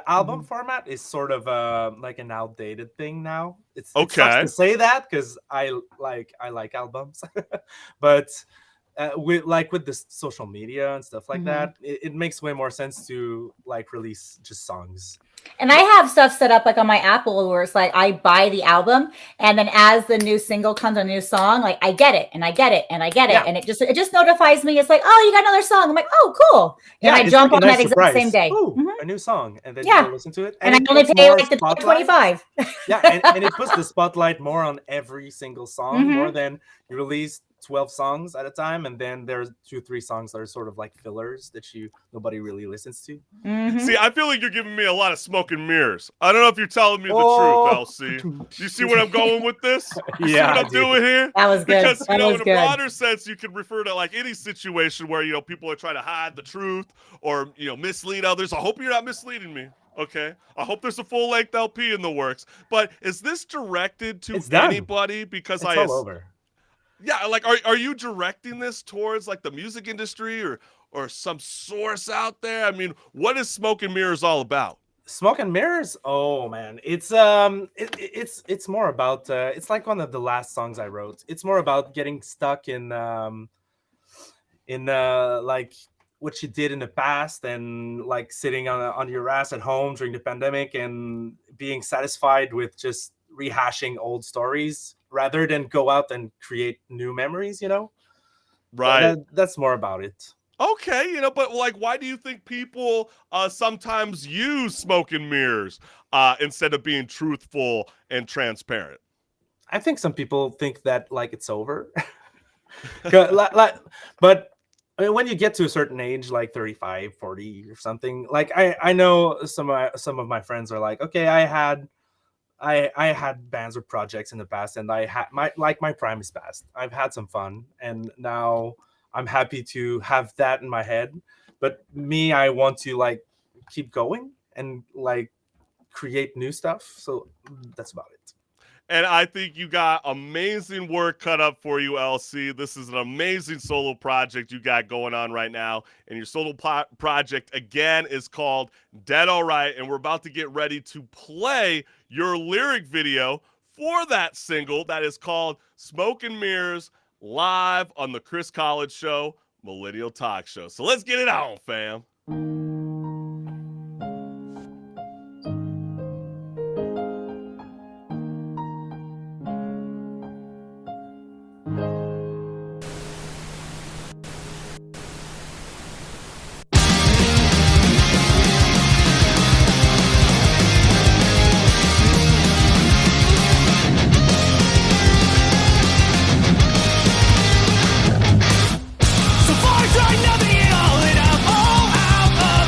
album format is sort of like an outdated thing now. It sucks Okay. to say that because I like albums, but with the social media and stuff like that, it makes way more sense to like release just songs. And I have stuff set up like on my Apple where it's like I buy the album, and then as the new single comes, a new song, like I get it and I get it and I get it, Yeah. and it just notifies me. It's like, oh, you got another song. I'm like, oh, cool. And I it's jump like on a nice that exact same surprise. day. Ooh, Mhm. a new song, and then Yeah. you listen to it, And I it only puts pay more like the spotlight. $25. Yeah, and it puts the spotlight more on every single song, Mhm. more than you release 12 songs at a time, and then there's 2-3 songs that are sort of like fillers that nobody really listens to. Mhm. See, I feel like you're giving me a lot of smoke and mirrors. I don't know if you're telling me the Oh. truth, LC. You see what I'm going with this? You see Yeah, what I I'm do. doing here? That was good. Because, That was in a good. broader sense, you can refer to like any situation where, people are trying to hide the truth or, mislead others. I hope you're not misleading me. Okay. I hope there's a full length LP in the works. But is this directed to It's done. anybody? Because It's all over. Yeah, like are you directing this towards like the music industry or some source out there? I mean, what is Smoke and Mirrors all about? Smoke and Mirrors. Oh man, it's more about it's like one of the last songs I wrote. It's more about getting stuck in like what you did in the past, and like sitting on your ass at home during the pandemic and being satisfied with just rehashing old stories rather than go out and create new memories, you know. Right. That's more about it. Okay, but like, why do you think people sometimes use Smoke and Mirrors instead of being truthful and transparent? I think some people think that like it's over. 'Cause, but I mean, when you get to a certain age, like 35, 40 or something, like I know some of my friends are like, okay, I had bands or projects in the past, and I had my prime is past. I've had some fun, and now I'm happy to have that in my head. But me, I want to like keep going and like create new stuff. So that's about it. And I think you got amazing work cut up for you, LC. This is an amazing solo project you got going on right now. And your solo project, again, is called Dead All Right. And we're about to get ready to play your lyric video for that single that is called Smoke and Mirrors, live on the Chris College Show, Millennial Talk Show. So let's get it on, fam. So far, try nothing at all, and I'm all out of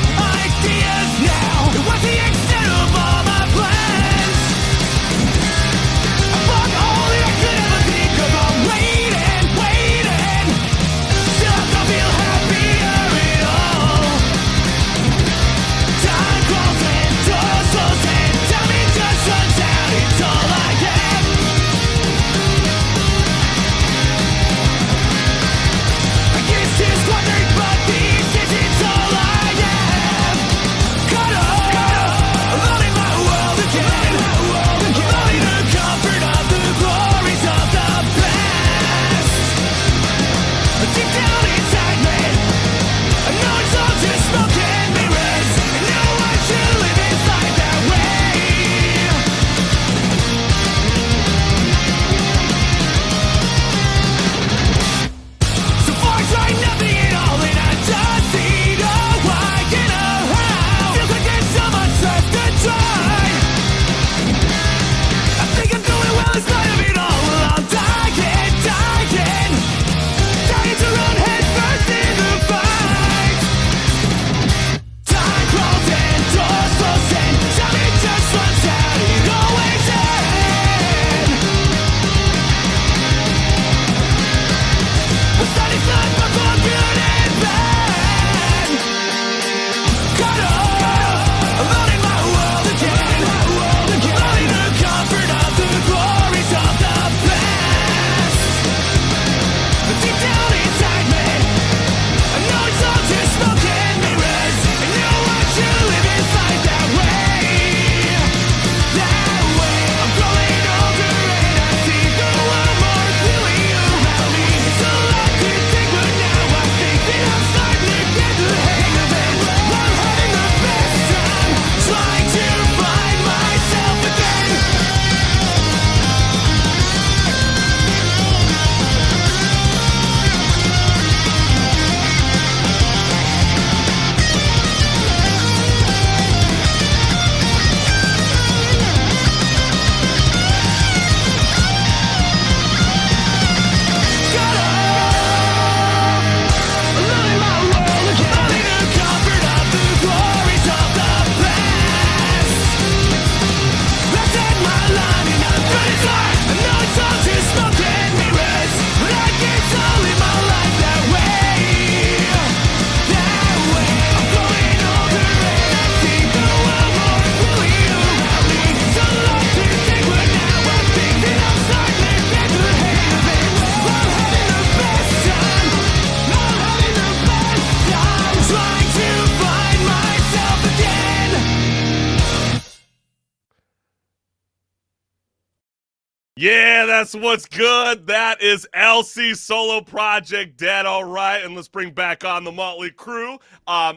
Yeah, that's what's good. That is LC's solo project, Dead All Right. And let's bring back on the Motley Crew.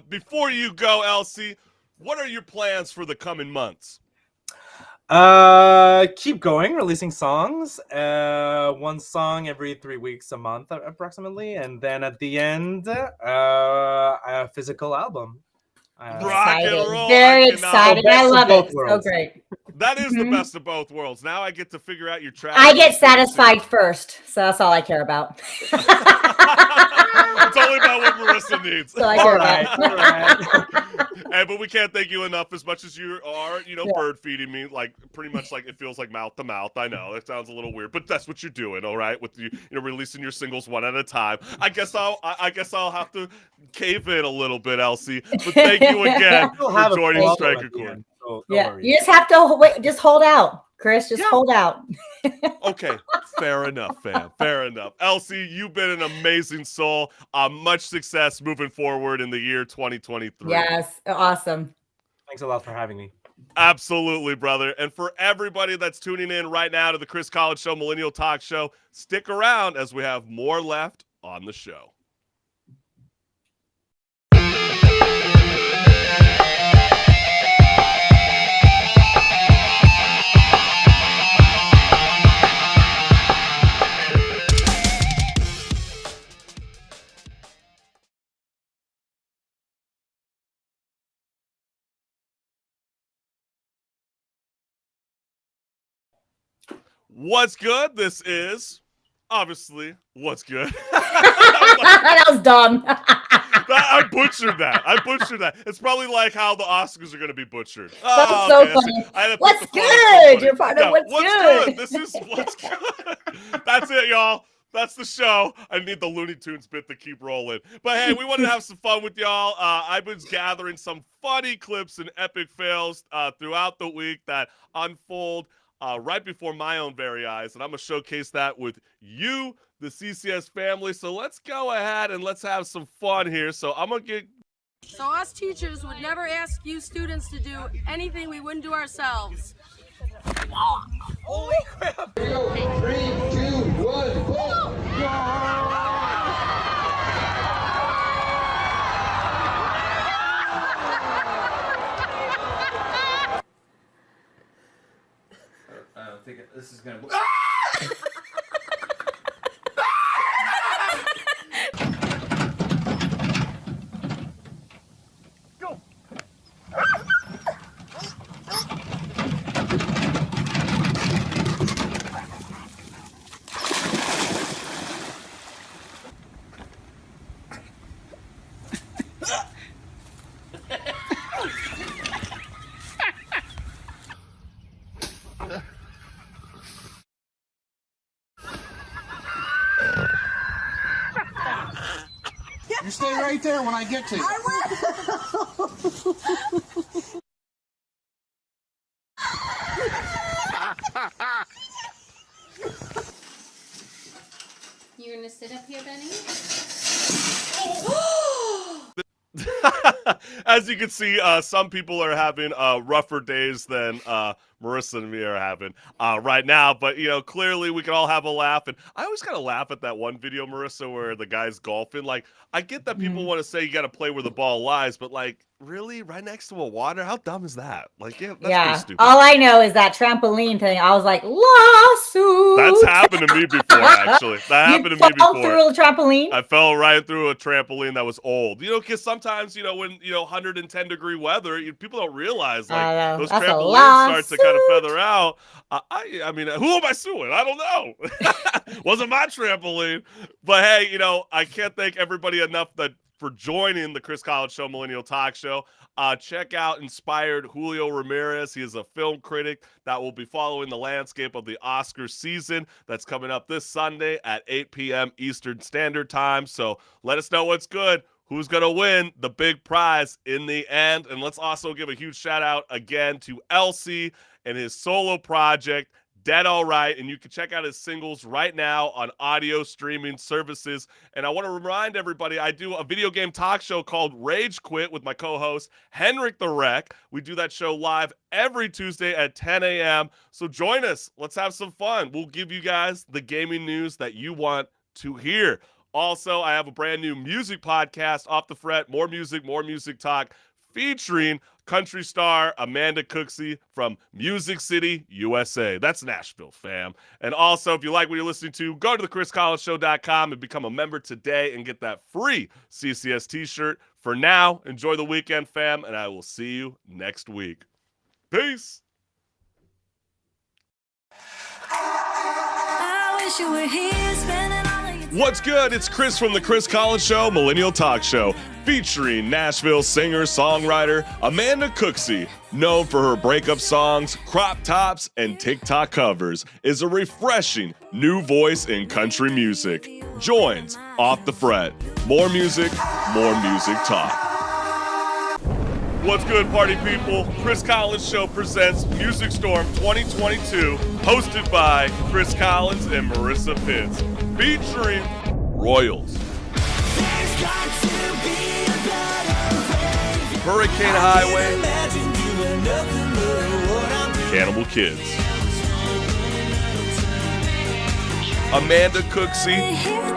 Before you go, LC, what are your plans for the coming months? Keep going, releasing songs. One song every 3 weeks, a month approximately, and then at the end, a physical album. Rock and Exciting. roll. Very I cannot- exciting. Best I of love both it. So worlds. great. That is the Mhm. best of both worlds. Now I get to figure out your track. I get satisfied first, so that's all I care about. It's only about what Marissa needs. So I care All right, about. all right. Hey, but we can't thank you enough as much as you are, Yeah. bird feeding me, like pretty much like it feels like mouth to mouth. I know it sounds a little weird, but that's what you're doing, all right? With you, releasing your singles one at a time. I guess I'll have to cave in a little bit, Elsie. But thank you again We'll have for a joining follow-up Striker at the Court. end, so don't Yeah, worry. you just have to wait. Just hold out, Chris. Just Yeah. hold out. Okay, fair enough, fam. Fair enough. Elsie, you've been an amazing soul. Much success moving forward in the year 2023. Yes, awesome. Thanks a lot for having me. Absolutely, brother. And for everybody that's tuning in right now to the Chris College Show Millennial Talk Show, stick around as we have more left on the show. What's good? This is obviously what's good. That was dumb. I butchered that. It's probably like how the Oscars are going to be butchered. That's so okay, funny. I had to pick What's the font good? somebody. You're part of Yeah, what's good. This is what's good. That's it, y'all. That's the show. I need the Looney Tunes bit to keep rolling. But hey, we wanted to have some fun with y'all. I was gathering some funny clips and epic fails throughout the week that unfold right before my own very eyes. And I'm going to showcase that with you, the CCS family. So let's go ahead and let's have some fun here. So I'm going to get... So us teachers would never ask you students to do anything we wouldn't do ourselves. Holy crap! 3, 2, 1, go! I don't think this is gonna. You stay right there when I get to you. You're gonna sit up here, Benny? As you can see, some people are having rougher days than Marissa and me are having right now. But, clearly we can all have a laugh. And I always kind of laugh at that one video, Marissa, where the guy's golfing. Like, I get that people want to say you got to play where the ball lies, but, like, really? Right next to a water? How dumb is that? Like, yeah, that's pretty stupid. All I know is that trampoline thing. I was like, lawsuit. That's happened to me before, actually. That happened to me fell before. through a trampoline? I fell right through a trampoline that was old. Because sometimes, when, 110-degree weather, people don't realize, like, those That's a trampolines start to kind of lawsuit. feather out. I mean, who am I suing? I don't know. Wasn't my trampoline. But hey, I can't thank everybody enough for joining the Chris College Show Millennial Talk Show. Check out Inspired Julio Ramirez. He is a film critic that will be following the landscape of the Oscar season. That's coming up this Sunday at 8 p.m. Eastern Standard Time. So let us know what's good. Who's going to win the big prize in the end? And let's also give a huge shout out again to Elsie and his solo project, Dead All Right, and you can check out his singles right now on audio streaming services. And I want to remind everybody, I do a video game talk show called Rage Quit with my co-host, Henrik the Wreck. We do that show live every Tuesday at 10 a.m. So join us. Let's have some fun. We'll give you guys the gaming news that you want to hear. Also, I have a brand new music podcast, Off the Fret, more music talk, featuring country star Amanda Cooksey from Music City, USA. That's Nashville, fam. And also, if you like what you're listening to, go to thechriscollinsshow.com and become a member today and get that free CCS t-shirt. For now, enjoy the weekend, fam, and I will see you next week. Peace. I wish you were here spending all of your What's good? It's Chris from The Chris Collins Show, Millennial Talk Show, featuring Nashville singer-songwriter Amanda Cooksey, known for her breakup songs, crop tops, and TikTok covers, is a refreshing new voice in country music. Joins Off the Fret. More music talk. What's good, party people? Chris Collins Show presents Music Storm 2022, hosted by Chris Collins and Marissa Pitts, featuring Royals, Hurricane Highway, Cannibal Kids, Amanda Cooksey,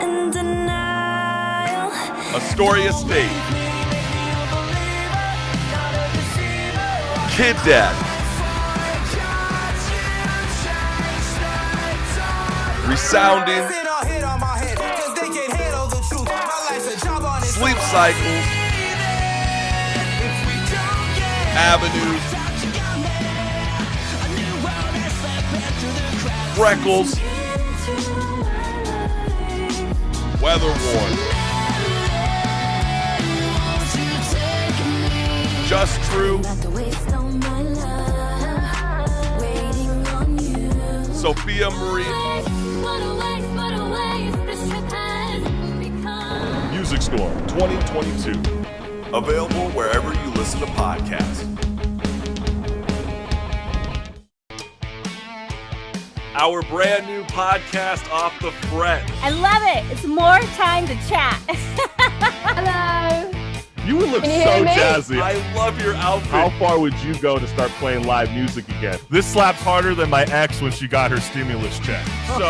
in denial. Astoria State, Kid Dad, Resounding, Sleep Cycles, Avenues, Freckles, Weather Worn, Just True, Sophia Marie. Music Storm 2022. Available wherever you listen to podcasts. Our brand new podcast, Off the Fret. I love it. It's more time to chat. Hello. You look Can you so hear me? jazzy. I love your outfit. How far would you go to start playing live music again? This slaps harder than my ex when she got her stimulus check. So,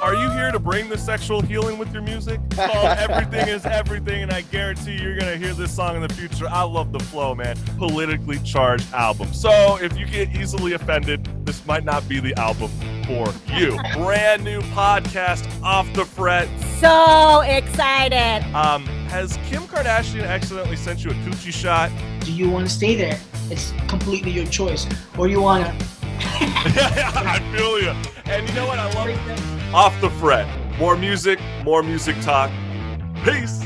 are you here to bring the sexual healing with your music? Everything is everything, and I guarantee you're gonna hear this song in the future. I love the flow, man. Politically charged album. So, if you get easily offended, this might not be the album for you. Brand new podcast, Off the Fret. So excited. Has Kim Kardashian accidentally sent you a coochie shot? Do you want to stay there? It's completely your choice. Or you want to... I feel you. And you know what I love? Off the Fret. More music talk. Peace.